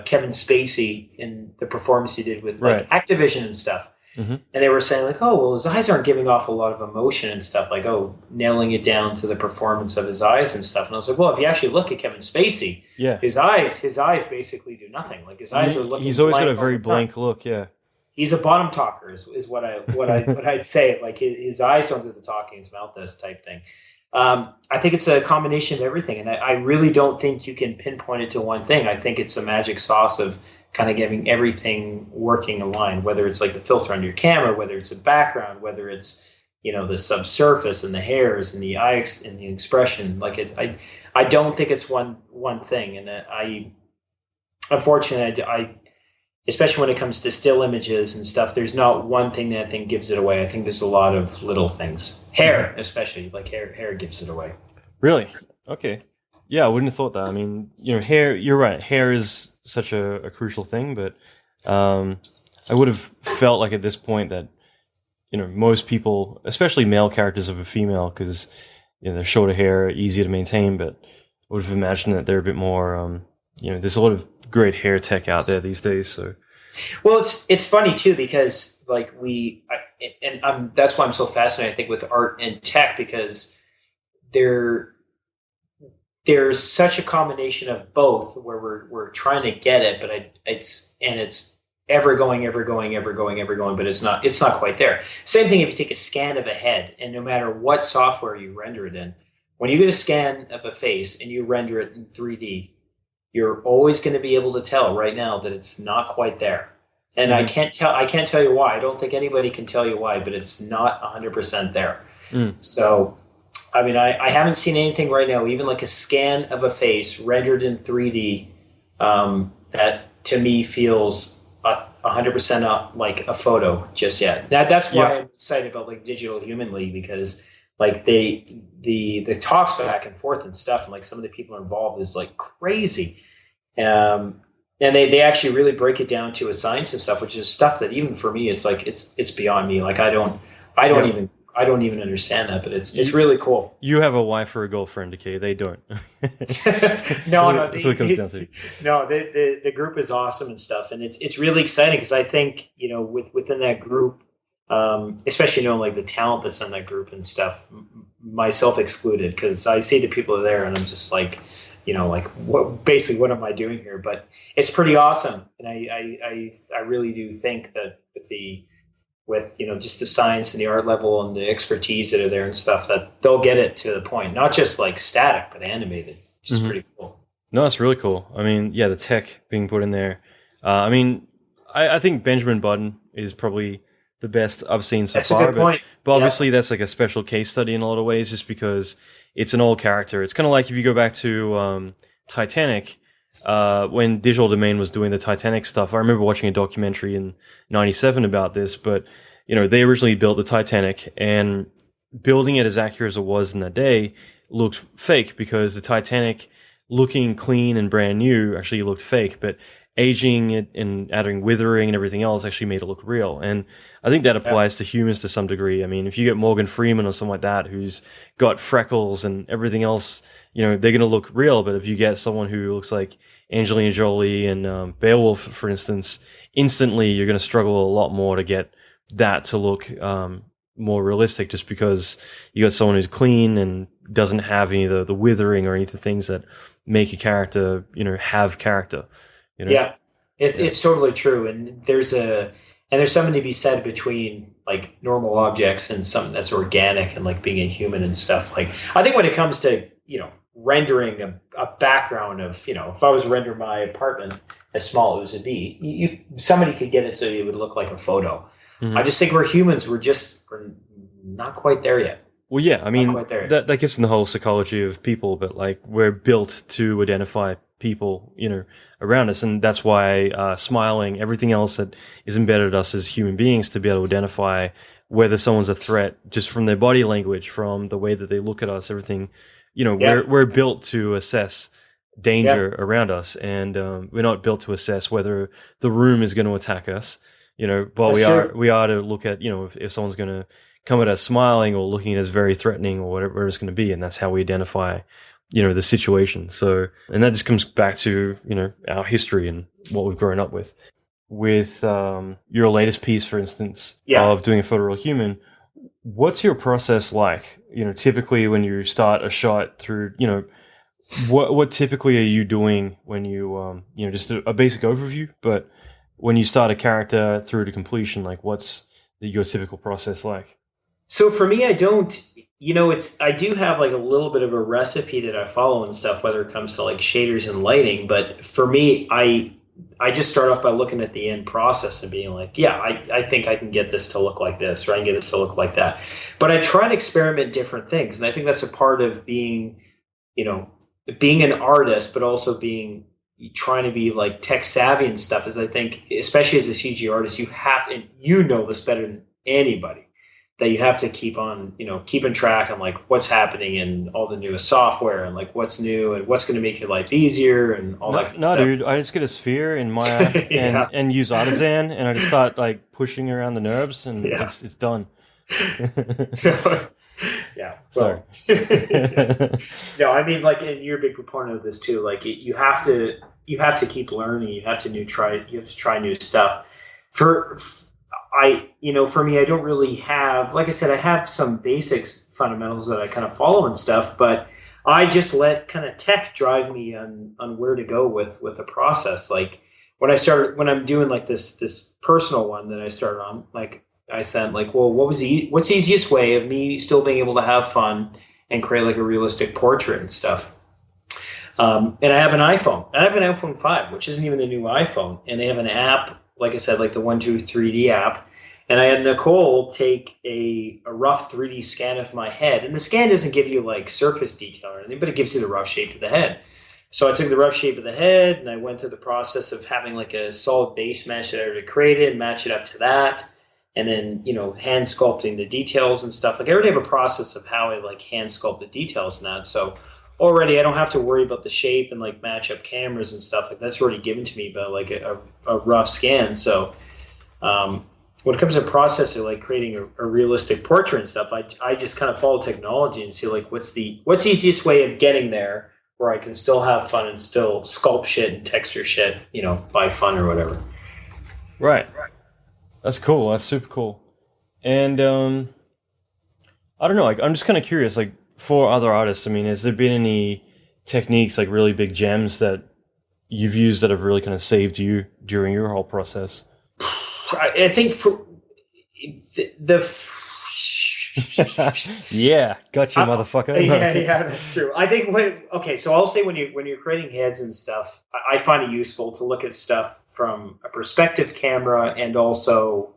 Kevin Spacey in the performance he did with like Activision and stuff. Mm-hmm. And they were saying like, oh, well, his eyes aren't giving off a lot of emotion and stuff, like, nailing it down to the performance of his eyes and stuff. And I was like, well, if you actually look at Kevin Spacey, his eyes basically do nothing. Like his eyes are looking. He's always got a very blank look. Yeah. He's a bottom talker is what I'd say. Like his eyes don't do the talking, his mouth does type thing. I think it's a combination of everything. And I really don't think you can pinpoint it to one thing. I think it's a magic sauce of kind of getting everything working aligned, whether it's like the filter on your camera, whether it's a background, whether it's, the subsurface and the hairs and the eye and the expression. Like I don't think it's one thing. And unfortunately, especially when it comes to still images and stuff, there's not one thing that I think gives it away. I think there's a lot of little things. Hair, especially, like hair gives it away. Really? Okay. Yeah, I wouldn't have thought that. I mean, hair, you're right. Hair is such a crucial thing, but I would have felt like at this point that most people, especially male characters of a female, because they're shorter hair, easier to maintain, but I would have imagined that they're a bit more, there's a lot of great hair tech out there these days. So, well, it's funny too, because like that's why I'm so fascinated, I think, with art and tech, because there's such a combination of both where we're trying to get it, but it's ever going, but it's not quite there. Same thing if you take a scan of a head, and no matter what software you render it in, when you get a scan of a face and you render it in 3D, you're always going to be able to tell right now that it's not quite there. And I can't tell you why. I don't think anybody can tell you why, but it's not 100% there. So, I mean, I haven't seen anything right now, even like a scan of a face rendered in 3D, that to me feels 100% like a photo just yet. That's why I'm excited about like Digital Human League, because like the talks back and forth and stuff, and like some of the people involved is like crazy. And they actually really break it down to a science and stuff, which is stuff that even for me is like it's beyond me. Like I don't even understand that, but it's really cool. You have a wife or a girlfriend, okay? They don't. No, that's what it comes down to. No, the group is awesome and stuff, and it's really exciting because I think within that group, especially like the talent that's in that group and stuff, myself excluded, because I see the people are there and I'm just like, like what am I doing here? But it's pretty awesome, and I really do think that with just the science and the art level and the expertise that are there and stuff, that they'll get it to the point, not just like static, but animated, which is pretty cool. No, it's really cool. I mean, yeah, the tech being put in there. I mean, I think Benjamin Button is probably the best I've seen so far. That's a good point. But obviously that's like a special case study in a lot of ways, just because it's an old character. It's kind of like if you go back to Titanic, when Digital Domain was doing the Titanic stuff. I remember watching a documentary in '97 about this, but they originally built the Titanic, and building it as accurate as it was in that day looked fake, because the Titanic looking clean and brand new actually looked fake, but aging it and adding withering and everything else actually made it look real. And I think that applies to humans to some degree. I mean, if you get Morgan Freeman or someone like that who's got freckles and everything else, they're going to look real. But if you get someone who looks like Angelina Jolie and Beowulf, for instance, instantly you're going to struggle a lot more to get that to look more realistic, just because you got someone who's clean and doesn't have any of the withering or any of the things that make a character, have character. Yeah, it's totally true. And there's something to be said between like normal objects and something that's organic and like being a human and stuff. Like I think when it comes to, rendering a background of, if I was to render my apartment as small as it would be, somebody could get it so it would look like a photo. Mm-hmm. I just think we're humans. We're not quite there yet. Well, yeah, I mean, that gets in the whole psychology of people, but like we're built to identify people, around us. And that's why smiling, everything else that is embedded us as human beings, to be able to identify whether someone's a threat just from their body language, from the way that they look at us, everything, we're built to assess danger around us. And we're not built to assess whether the room is going to attack us, but we are to look at, if someone's going to come at us smiling or looking at us very threatening or whatever it's going to be. And that's how we identify the situation. So, and that just comes back to, our history and what we've grown up with. With your latest piece, for instance, of doing a photoreal human, what's your process like? Typically when you start a shot through, what typically are you doing when you, just a basic overview, but when you start a character through to completion, like what's your typical process like? So for me, I don't, I do have like a little bit of a recipe that I follow and stuff, whether it comes to like shaders and lighting. But for me, I just start off by looking at the end process and being like, I think I can get this to look like this, or I can get this to look like that. But I try to experiment different things. And I think that's a part of being, being an artist, but also trying to be like tech savvy and stuff, is I think, especially as a CG artist, you have to, and this better than anybody, that you have to keeping track on like what's happening in all the newest software and like what's new and what's going to make your life easier and all that kind of stuff. No, dude, I just get a sphere in Maya and use Artisan, and I just start like pushing around the NURBS, and it's done. So, yeah. Sorry. Well, no, I mean, like, and you're a big proponent of this too. Like, you have to keep learning. You have to try new stuff. For for me, I don't really have, like I said, I have some basics fundamentals that I kind of follow and stuff, but I just let kind of tech drive me on where to go with the process. Like when I'm doing like this personal one that I started on, like I said, like, well, what's the easiest way of me still being able to have fun and create like a realistic portrait and stuff. And I have an iPhone. I have an iPhone 5, which isn't even the new iPhone, and they have an app, like I said, like the 123D app. And I had Nicole take a rough 3D scan of my head. And the scan doesn't give you like surface detail or anything, but it gives you the rough shape of the head. So I took the rough shape of the head and I went through the process of having like a solid base mesh that I already created and match it up to that. And then, hand sculpting the details and stuff. Like I already have a process of how I like hand sculpt the details and that. So already I don't have to worry about the shape and like match up cameras and stuff. Like that's already given to me by like a rough scan. So, when it comes to processing, like creating a realistic portrait and stuff, I just kind of follow technology and see like what's the easiest way of getting there where I can still have fun and still sculpt shit and texture shit, by fun or whatever. Right. That's cool. That's super cool. And I don't know. Like I'm just kind of curious. Like for other artists, I mean, has there been any techniques, like really big gems that you've used that have really kind of saved you during your whole process? I think for yeah, gotcha, motherfucker. yeah, that's true. I think so I'll say when you're creating heads and stuff, I find it useful to look at stuff from a perspective camera and also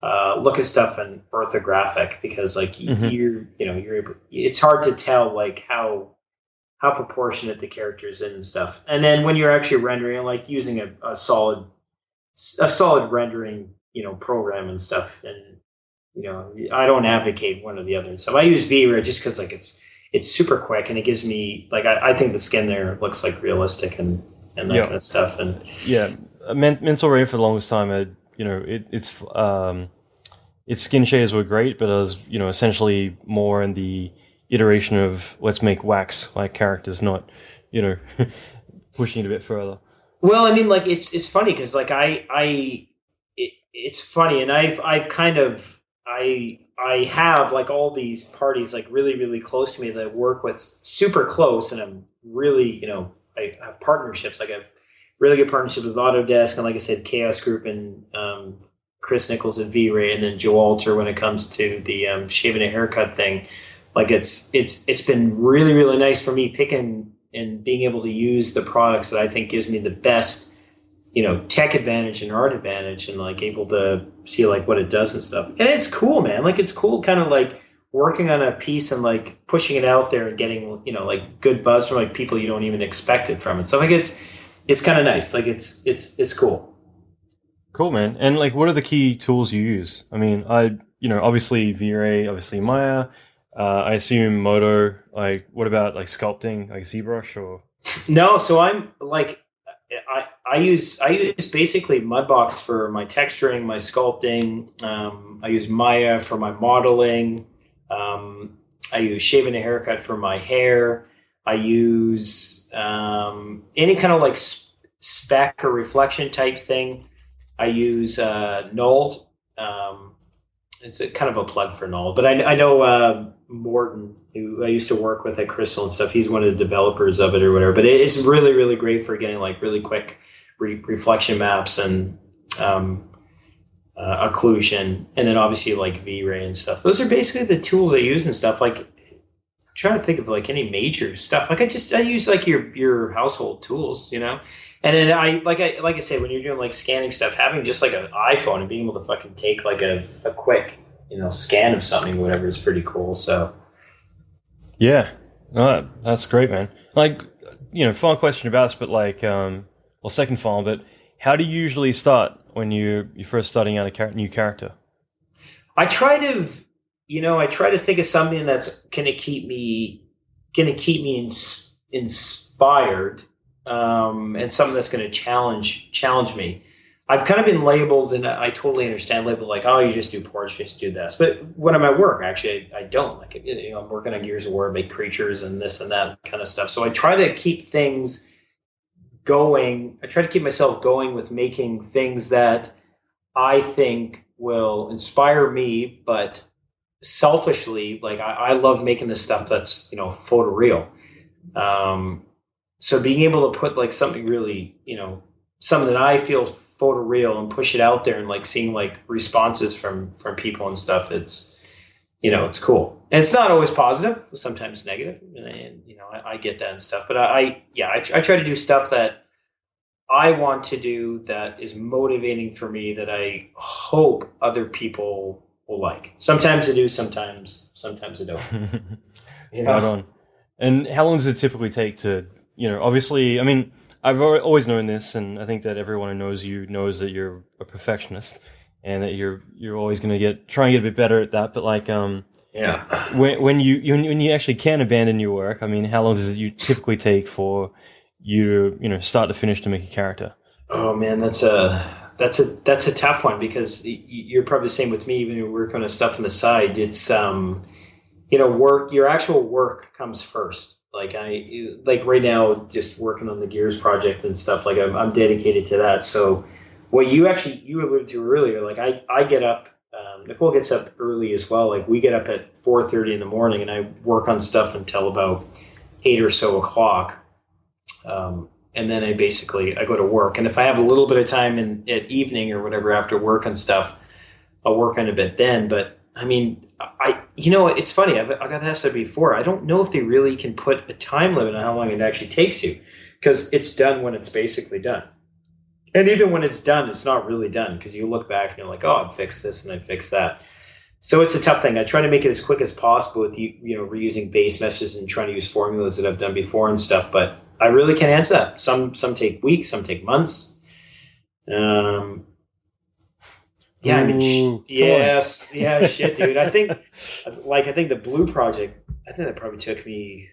look at stuff in orthographic because like you're able, it's hard to tell like how proportionate the character is in and stuff. And then when you're actually rendering, like using a solid rendering, program and stuff. And, I don't advocate one or the other and stuff. I use V-Ray just because like it's super quick and it gives me like, I think the skin there looks like realistic and that kind of stuff. And yeah, Mental Ray for the longest time, its skin shaders were great, but I was, essentially more in the iteration of let's make wax like characters, not, pushing it a bit further. Well, I mean, like it's funny because like it's funny, and I've kind of I have like all these parties like really really close to me that I work with super close, and I'm really I have partnerships, like a really good partnership with Autodesk and like I said Chaos Group and Chris Nichols at V-Ray, and then Joe Alter when it comes to the shaving a haircut thing. Like it's been really really nice for me picking and being able to use the products that I think gives me the best, tech advantage and art advantage, and like able to see like what it does and stuff. And it's cool, man. Like it's cool kind of like working on a piece and like pushing it out there and getting, like good buzz from like people you don't even expect it from. And so like it's kind of nice. Like it's cool. Cool, man. And like, what are the key tools you use? I mean, obviously V-Ray, obviously Maya, I assume Moto. Like, what about like sculpting, like ZBrush or? No, so I'm like, I use basically Mudbox for my texturing, my sculpting. I use Maya for my modeling. I use shaving a haircut for my hair. I use any kind of like spec or reflection type thing. I use Knoll. It's a kind of a plug for Knoll, but I know Morton, who I used to work with at Crystal and stuff. He's one of the developers of it or whatever. But it's really, really great for getting like really quick reflection maps and occlusion, and then obviously like V-Ray and stuff. Those are basically the tools I use and stuff. Like, I'm trying to think of like any major stuff. Like I use like your household tools, And then I say when you're doing like scanning stuff, having just like an iPhone and being able to fucking take like a quick, scan of something, whatever, is pretty cool. So yeah, no, that's great, man. Like, final question about this, but like, second final, but how do you usually start when you're first starting out a new character? I try to think of something that's gonna keep me inspired, and something that's gonna challenge me. I've kind of been labeled, and I totally understand labeled like, oh, you just do portraits, just do this. But when I'm at work, actually, I don't. Like, I'm working on Gears of War, make creatures and this and that kind of stuff. So I try to keep things going. I try to keep myself going with making things that I think will inspire me, but selfishly, like I love making the stuff that's, photoreal. So being able to put like something really, something that I feel photoreal and push it out there and like seeing like responses from people and stuff, it's cool. And it's not always positive, sometimes negative, and I get that and stuff, but I try to do stuff that I want to do that is motivating for me, that I hope other people will like. Sometimes I do, sometimes I don't. Right on. And how long does it typically take to, obviously, I mean, I've always known this, and I think that everyone who knows you knows that you're a perfectionist, and that you're always going to try and get a bit better at that. But like, when you actually can abandon your work, I mean, how long does it you typically take for you to, start to finish to make a character? Oh man, that's a tough one, because you're probably the same with me. Even when you're working on stuff on the side, it's work. Your actual work comes first. Like right now, just working on the Gears project and stuff, like I'm dedicated to that. So what you alluded to earlier, like I get up, Nicole gets up early as well. Like we get up at 4:30 in the morning, and I work on stuff until about 8 or so o'clock. And then I go to work. And if I have a little bit of time at evening or whatever after work and stuff, I'll work on a bit then. But I mean, it's funny. I've got asked that before. I don't know if they really can put a time limit on how long it actually takes you, because it's done when it's basically done. And even when it's done, it's not really done, because you look back and you're like, oh, I'd fix this and I'd fix that. So it's a tough thing. I try to make it as quick as possible with reusing base messages and trying to use formulas that I've done before and stuff. But I really can't answer that. Some take weeks, some take months. Yeah, I mean, shit, dude. I think the Blue Project, I think that probably took me,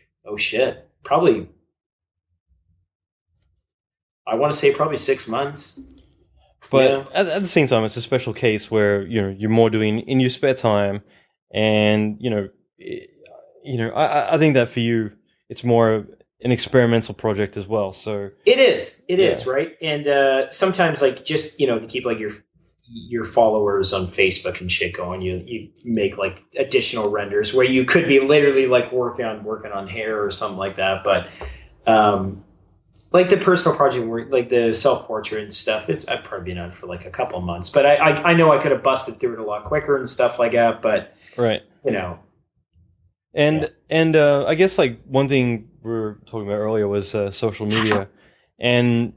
probably, I want to say probably 6 months. But at the same time, it's a special case where, you're more doing in your spare time, and, I think that for you, it's more an experimental project as well. So it is, right? And sometimes, like, just, to keep like your followers on Facebook and shit going, you make like additional renders where you could be literally like working on hair or something like that. But like the personal project work, like the self-portrait and stuff, I've probably been on for like a couple of months, but I know I could have busted through it a lot quicker and stuff like that. But right. And I guess like one thing we were talking about earlier was social media. And,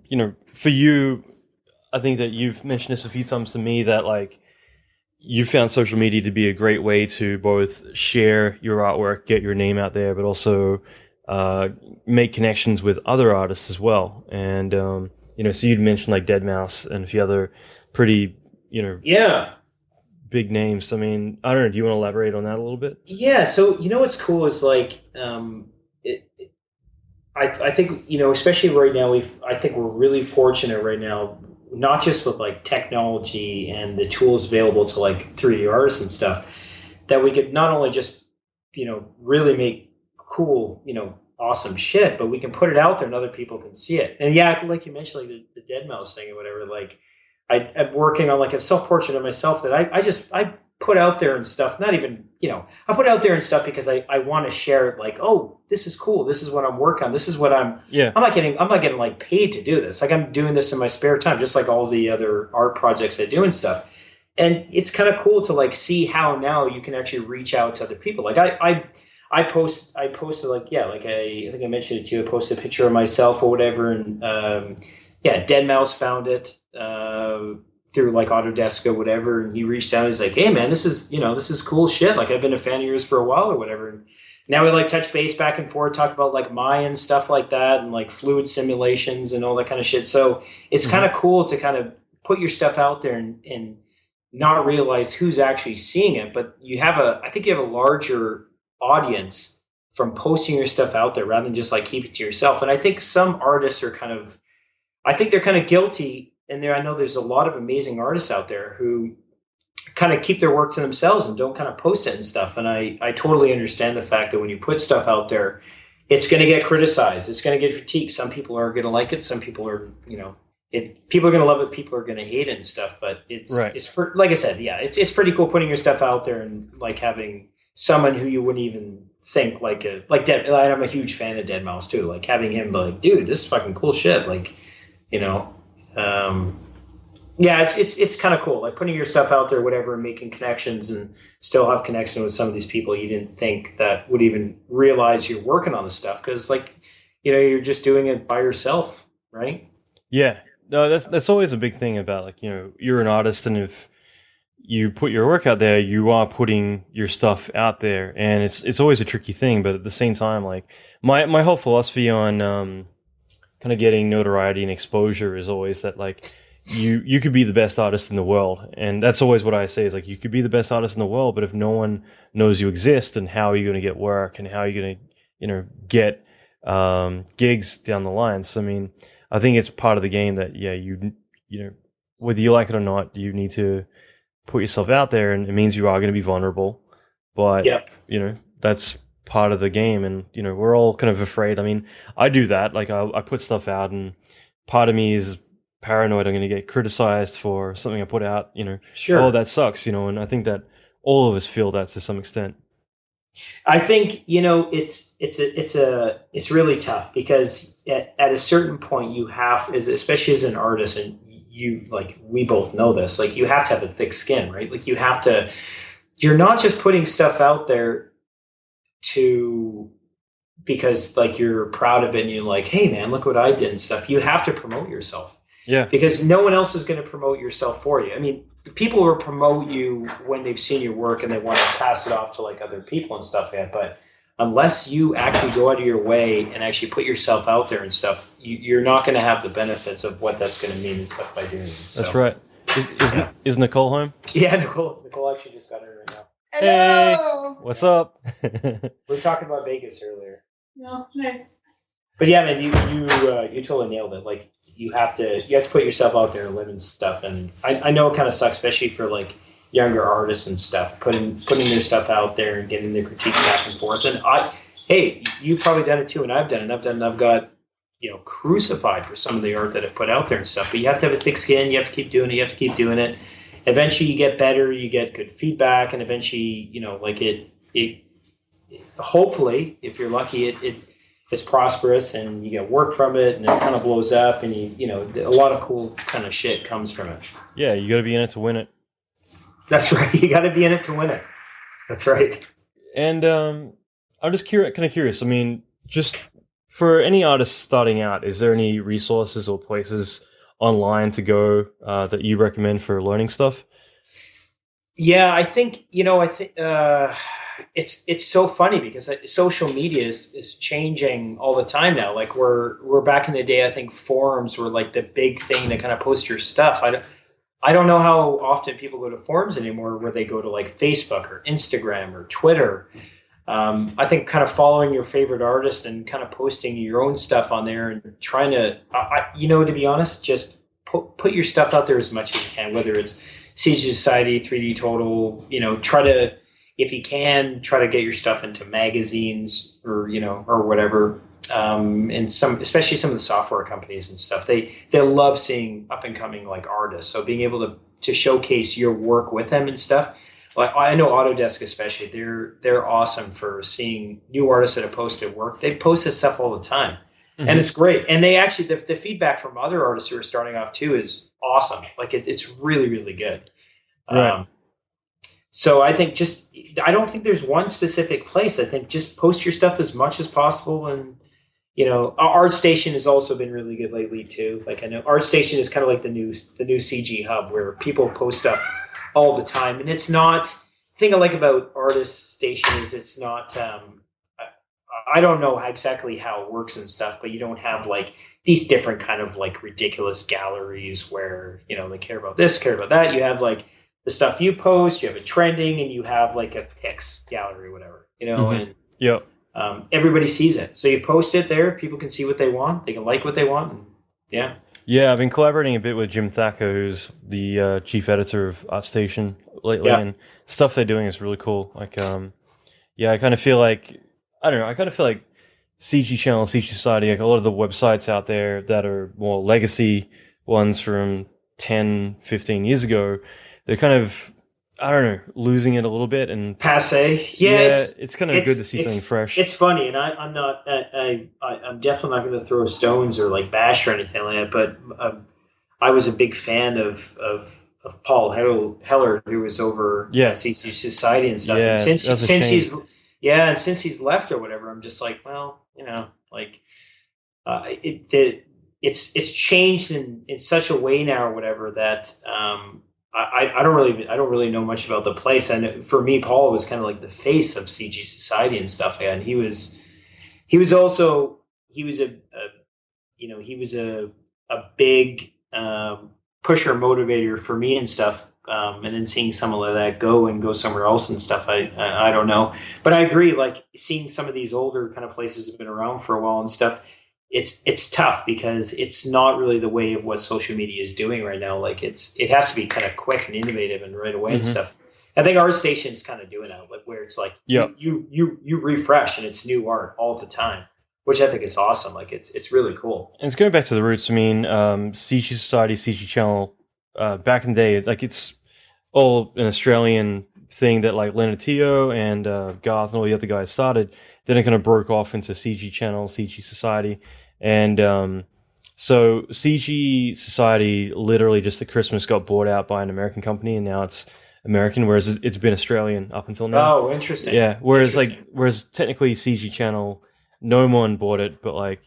for you, I think that you've mentioned this a few times to me, that like you found social media to be a great way to both share your artwork, get your name out there, but also make connections with other artists as well. And, so you'd mentioned like Deadmau5 and a few other pretty, big names. I mean, I don't know. Do you want to elaborate on that a little bit? Yeah. So, what's cool is like, I think, especially right now, I think we're really fortunate right now, not just with like technology and the tools available to like 3D artists and stuff, that we could not only just, really make cool, awesome shit, but we can put it out there and other people can see it. And yeah, like you mentioned, like the Deadmau5 thing or whatever, like I'm working on like a self-portrait of myself that I put out there and stuff, not even, I put out there and stuff because I want to share it, like, oh, this is cool. This is what I'm working on. This is what I'm not getting like paid to do this. Like I'm doing this in my spare time, just like all the other art projects I do and stuff. And it's kind of cool to like see how now you can actually reach out to other people. Like I posted like, I think I mentioned it too. I posted a picture of myself or whatever. And Deadmau5 found it through like Autodesk or whatever. And he reached out. He's like, hey man, this is cool shit. Like I've been a fan of yours for a while or whatever. And now we like touch base back and forth, talk about like Maya and stuff like that, and like fluid simulations and all that kind of shit. So it's kind of cool to kind of put your stuff out there and not realize who's actually seeing it. But I think you have a larger audience from posting your stuff out there rather than just like keep it to yourself. And I think some artists are they're kind of guilty I know there's a lot of amazing artists out there who kind of keep their work to themselves and don't kind of post it and stuff. And I totally understand the fact that when you put stuff out there, it's going to get criticized. It's going to get critiqued. Some people are going to like it. Some people are, people are going to love it. People are going to hate it and stuff. But like I said, yeah, it's pretty cool putting your stuff out there and like having someone who you wouldn't even think like Dead. I'm a huge fan of Dead Mouse too. Like having him be like, dude, this is fucking cool shit. Like, yeah, it's kind of cool. Like putting your stuff out there, whatever, and making connections and still have connection with some of these people you didn't think that would even realize you're working on the stuff. Cause like, you're just doing it by yourself. Right. Yeah. No, that's always a big thing about like, you're an artist, and if you put your work out there, you are putting your stuff out there, and it's always a tricky thing. But at the same time, like my whole philosophy on kind of getting notoriety and exposure is always that like you could be the best artist in the world, and that's always what I say is like you could be the best artist in the world, but if no one knows you exist, then how are you going to get work, and how are you going to get gigs down the line? So I mean, I think it's part of the game that whether you like it or not, you need to put yourself out there, and it means you are going to be vulnerable, but that's part of the game, and we're all kind of afraid. I mean, I do that, like I put stuff out, and part of me is paranoid I'm going to get criticized for something I put out, Sure. Oh, that sucks, and I think that all of us feel that to some extent. I think, it's really tough because at a certain point you have, especially as an artist, and you, like, we both know this, like you have to have a thick skin, right? Like you're not just putting stuff out there because like you're proud of it and you're like, hey man, look what I did and stuff. You have to promote yourself. Yeah. Because no one else is going to promote yourself for you. I mean, people will promote you when they've seen your work and they want to pass it off to like other people and stuff like that. But unless you actually go out of your way and actually put yourself out there and stuff, you're not going to have the benefits of what that's going to mean and stuff by doing it. So, that's right. Is Nicole home? Yeah, Nicole actually just got in right now. Hello. Hey, what's up? We were talking about Vegas earlier. No, nice. But yeah, man, you totally nailed it. Like you have to put yourself out there and live and stuff. And I know it kind of sucks, especially for like younger artists and stuff, putting their stuff out there and getting the critique back and forth. And hey, you've probably done it too, and I've done it. I've got crucified for some of the art that I've put out there and stuff. But you have to have a thick skin. You have to keep doing it. You have to keep doing it. Eventually, you get better. You get good feedback, and eventually, like it. Hopefully, if you're lucky, it's prosperous, and you get work from it, and it kind of blows up, and a lot of cool kind of shit comes from it. Yeah, you got to be in it to win it. That's right. You got to be in it to win it. That's right. And I'm just kind of curious. I mean, just for any artist starting out, is there any resources or places online to go that you recommend for learning stuff? Yeah, I think it's so funny because social media is changing all the time now. Like we're back in the day, I think forums were like the big thing to kind of post your stuff. I don't know how often people go to forums anymore, where they go to like Facebook or Instagram or Twitter. I think kind of following your favorite artist and kind of posting your own stuff on there and trying to, to be honest, just put your stuff out there as much as you can, whether it's CG Society, 3D Total, try to, if you can, try to get your stuff into magazines or whatever. And especially some of the software companies and stuff, they love seeing up and coming like artists. So being able to showcase your work with them and stuff. Like I know Autodesk especially, they're awesome for seeing new artists that have posted work. They post that stuff all the time. Mm-hmm. And it's great. And they actually, the feedback from other artists who are starting off too is awesome. Like it's really, really good. Right. So I think I don't think there's one specific place. I think just post your stuff as much as possible. And, ArtStation has also been really good lately too. Like I know ArtStation is kind of like the new CG hub where people post stuff all the time. And it's not, the thing I like about ArtStation is it's not, I don't know exactly how it works and stuff, but you don't have like these different kind of like ridiculous galleries where, they care about this, care about that. You have like the stuff you post, you have it trending, and you have like a pics gallery, whatever, Mm-hmm. And yeah. Everybody sees it. So you post it there, people can see what they want, they can like what they want. And yeah. Yeah, I've been collaborating a bit with Jim Thacker, who's the chief editor of ArtStation lately, Yeah. and stuff they're doing is really cool. Like, yeah, I kind of feel like I don't know. I kind of feel like CG Channel, CG Society, like a lot of the websites out there that are more legacy ones from 10, 15 years ago, they're kind of, I don't know, losing it a little bit. And Passe. Yeah, it's kind of good to see something fresh. It's funny, and I'm not. I'm definitely not going to throw stones or like bash or anything like that. But I was a big fan of Paul Heller, who was over at CC Society and stuff. Yeah, and since he's left or whatever, I'm just like, well, like it's changed in such a way now or whatever that I don't really know much about the place. And for me, Paul was kind of like the face of CG Society and stuff. And he was a big pusher, motivator for me and stuff. And then seeing someone like that go somewhere else and stuff, I don't know. But I agree, like seeing some of these older kind of places that have been around for a while and stuff, it's tough because it's not really the way of what social media is doing right now. Like it has to be kind of quick and innovative and right away and stuff. I think ArtStation's kind of doing that, like where it's like you refresh and it's new art all the time, which I think is awesome. Like it's really cool. And it's going back to the roots. I mean, CG Society, CG Channel, back in the day, like it's all an Australian thing that like Leonard Teo and Garth and all the other guys started. Then it kind of broke off into CG Channel, CG Society. And so CG Society literally just at Christmas got bought out by an American company, and now it's American, whereas it's been Australian up until now. Oh, interesting. Yeah, whereas technically CG Channel, no one bought it, but like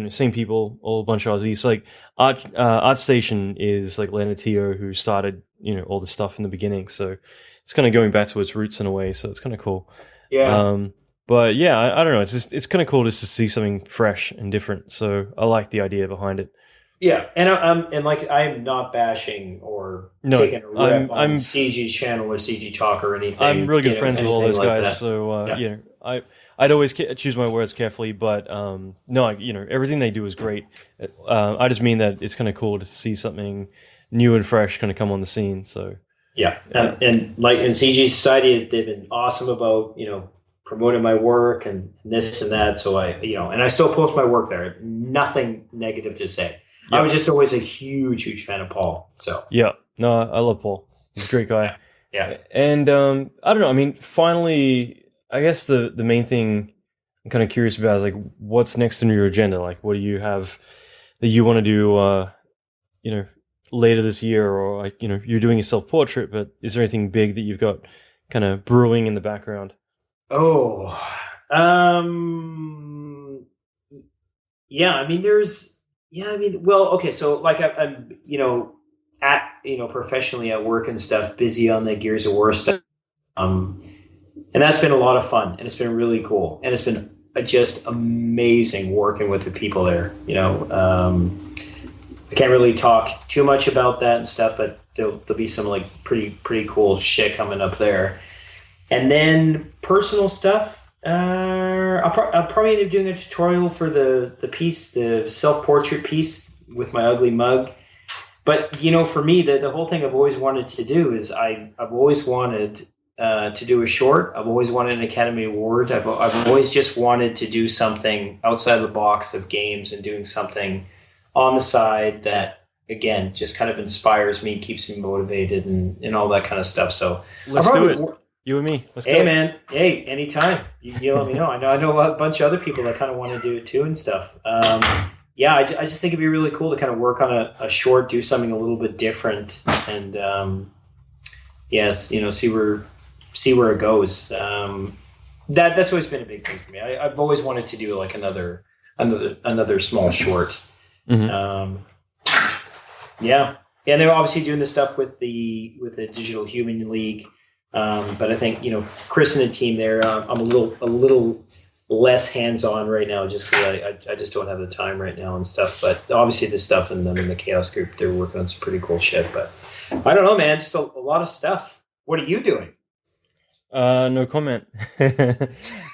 same people, all a bunch of Aussies. Like ArtStation is like Leonard Teo, who started all the stuff in the beginning, so it's kind of going back to its roots in a way. So it's kind of cool. Yeah. But yeah, I don't know. It's kind of cool just to see something fresh and different. So I like the idea behind it. Yeah, and I'm not bashing or taking a rip on CG Channel or CG Talk or anything. I'm really good friends with all those guys, that. So I'd always choose my words carefully. But no, everything they do is great. I just mean that it's kind of cool to see something new and fresh kind of come on the scene. So yeah, and like in CG Society, they've been awesome about promoting my work and this and that. So and I still post my work there. Nothing negative to say. Yep. I was just always a huge fan of Paul. So yeah, no, I love Paul. He's a great guy. Yeah. And I don't know. I mean, finally, I guess the main thing I'm kind of curious about is like what's next on your agenda. Like, what do you have that you want to do? Later this year, or like you're doing a self-portrait, but is there anything big that you've got kind of brewing in the background? Oh, yeah. I mean, well, okay. So like I'm professionally at work and stuff, busy on the Gears of War stuff. And that's been a lot of fun, and it's been really cool, and it's been just amazing working with the people there. I can't really talk too much about that and stuff, but there'll be some like pretty cool shit coming up there. And then personal stuff. I'll probably end up doing a tutorial for the piece, the self-portrait piece with my ugly mug. But for me, the whole thing I've always wanted to do is I've always wanted to do a short. I've always wanted an Academy Award. I've always just wanted to do something outside the box of games and doing something on the side that, again, just kind of inspires me, keeps me motivated, and all that kind of stuff. So let's do it. You and me. Let's go. Hey, man. Hey, anytime. You let me know. I know a bunch of other people that kind of want to do it too and stuff. Yeah, I just think it'd be really cool to kind of work on a short, do something a little bit different, and see where it goes. That's always been a big thing for me. I've always wanted to do like another small short. Mm-hmm. Yeah, and they're obviously doing the stuff with the Digital Human League. But I think Chris and the team there. I'm a little less hands-on right now, just because I just don't have the time right now and stuff. But obviously the stuff in the Chaos Group, they're working on some pretty cool shit. But I don't know, man. Just a lot of stuff. What are you doing? No comment.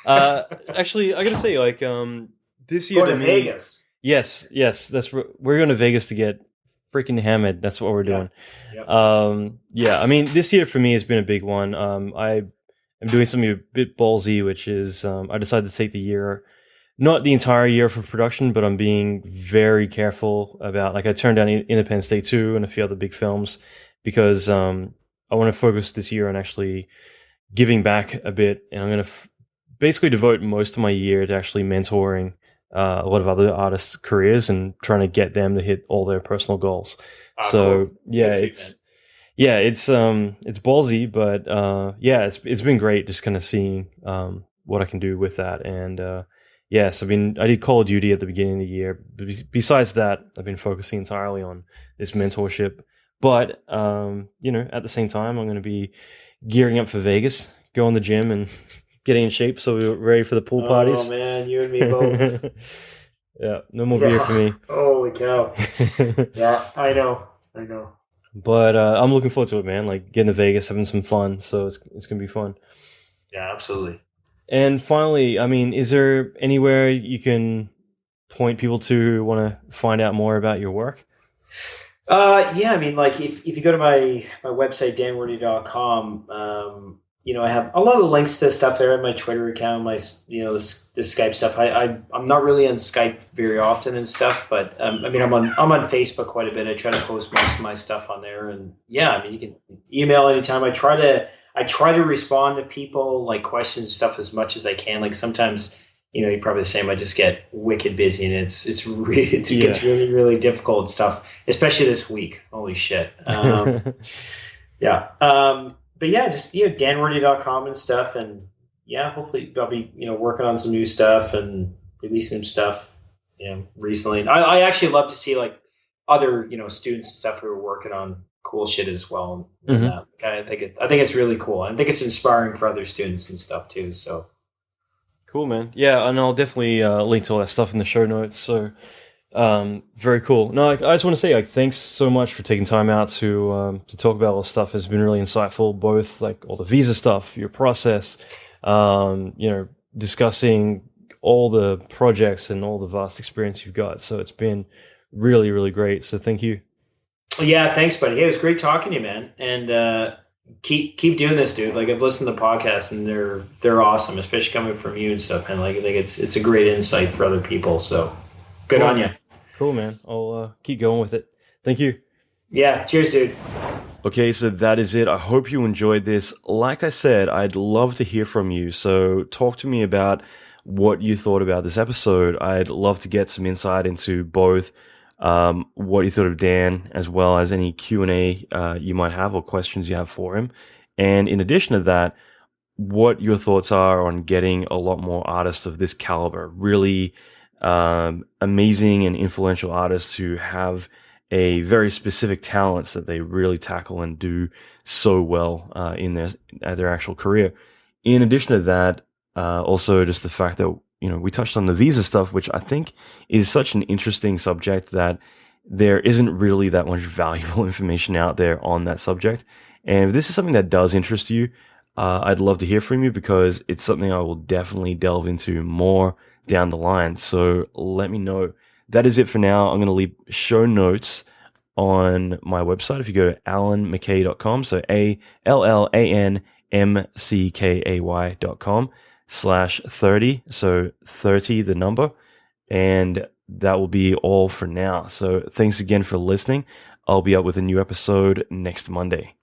Actually, I gotta say, like this year to me, Vegas. Yes. We're going to Vegas to get freaking hammered. That's what we're doing. Yep. I mean, this year for me has been a big one. I am doing something a bit ballsy, which is I decided to take the year, not the entire year for production, but I'm being very careful about, like, I turned down Independence Day 2 and a few other big films because I want to focus this year on actually giving back a bit, and I'm going to basically devote most of my year to actually mentoring a lot of other artists' careers and trying to get them to hit all their personal goals. So Cool. yeah, Good it's ballsy, but it's been great just kind of seeing what I can do with that. And yes, I mean, I did Call of Duty at the beginning of the year. But besides that, I've been focusing entirely on this mentorship. But at the same time, I'm going to be gearing up for Vegas, going to the gym and getting in shape so we're ready for the pool parties. Oh man, you and me both. Yeah, no more beer for me. Holy cow. Yeah, I know. But I'm looking forward to it, man. Like getting to Vegas, having some fun. So it's gonna be fun. Yeah, absolutely. And finally, I mean, is there anywhere you can point people to who want to find out more about your work? Yeah, I mean, like if you go to my website, danwordy.com, I have a lot of links to stuff there. My Twitter account, my this Skype stuff. I'm not really on Skype very often and stuff, but I mean I'm on Facebook quite a bit. I try to post most of my stuff on there, and yeah, I mean you can email anytime. I try to respond to people, like questions and stuff, as much as I can. Like sometimes you're probably the same. I just get wicked busy, and it gets really, really difficult stuff, especially this week. Holy shit. Yeah. But yeah, just danwordy.com and stuff, and yeah, hopefully I'll be working on some new stuff and releasing some stuff recently. I actually love to see like other students and stuff who are working on cool shit as well. And I think it's really cool. I think it's inspiring for other students and stuff too. So cool, man. Yeah, and I'll definitely link to all that stuff in the show notes. So very cool. No, I just want to say, like, thanks so much for taking time out to talk about all this stuff. It's been really insightful, both like all the visa stuff, your process, discussing all the projects and all the vast experience you've got. So it's been really, really great. So thank you. Yeah, thanks, buddy. Hey, it was great talking to you, man. And keep doing this, dude. Like I've listened to the podcast, and they're awesome, especially coming from you and stuff. And like I think it's a great insight for other people. So good on you. Cool, man. I'll keep going with it. Thank you. Yeah. Cheers, dude. Okay, so that is it. I hope you enjoyed this. Like I said, I'd love to hear from you. So talk to me about what you thought about this episode. I'd love to get some insight into both what you thought of Dan, as well as any Q&A you might have or questions you have for him. And in addition to that, what your thoughts are on getting a lot more artists of this caliber, really amazing and influential artists who have a very specific talents that they really tackle and do so well in their actual career. In addition to that, also just the fact that we touched on the visa stuff, which I think is such an interesting subject that there isn't really that much valuable information out there on that subject. And if this is something that does interest you, I'd love to hear from you, because it's something I will definitely delve into more down the line. So let me know. That is it for now. I'm going to leave show notes on my website. If you go to allanmckay.com, so ALLANMCKAY.com/30, so 30 the number, and that will be all for now. So thanks again for listening. I'll be up with a new episode next Monday.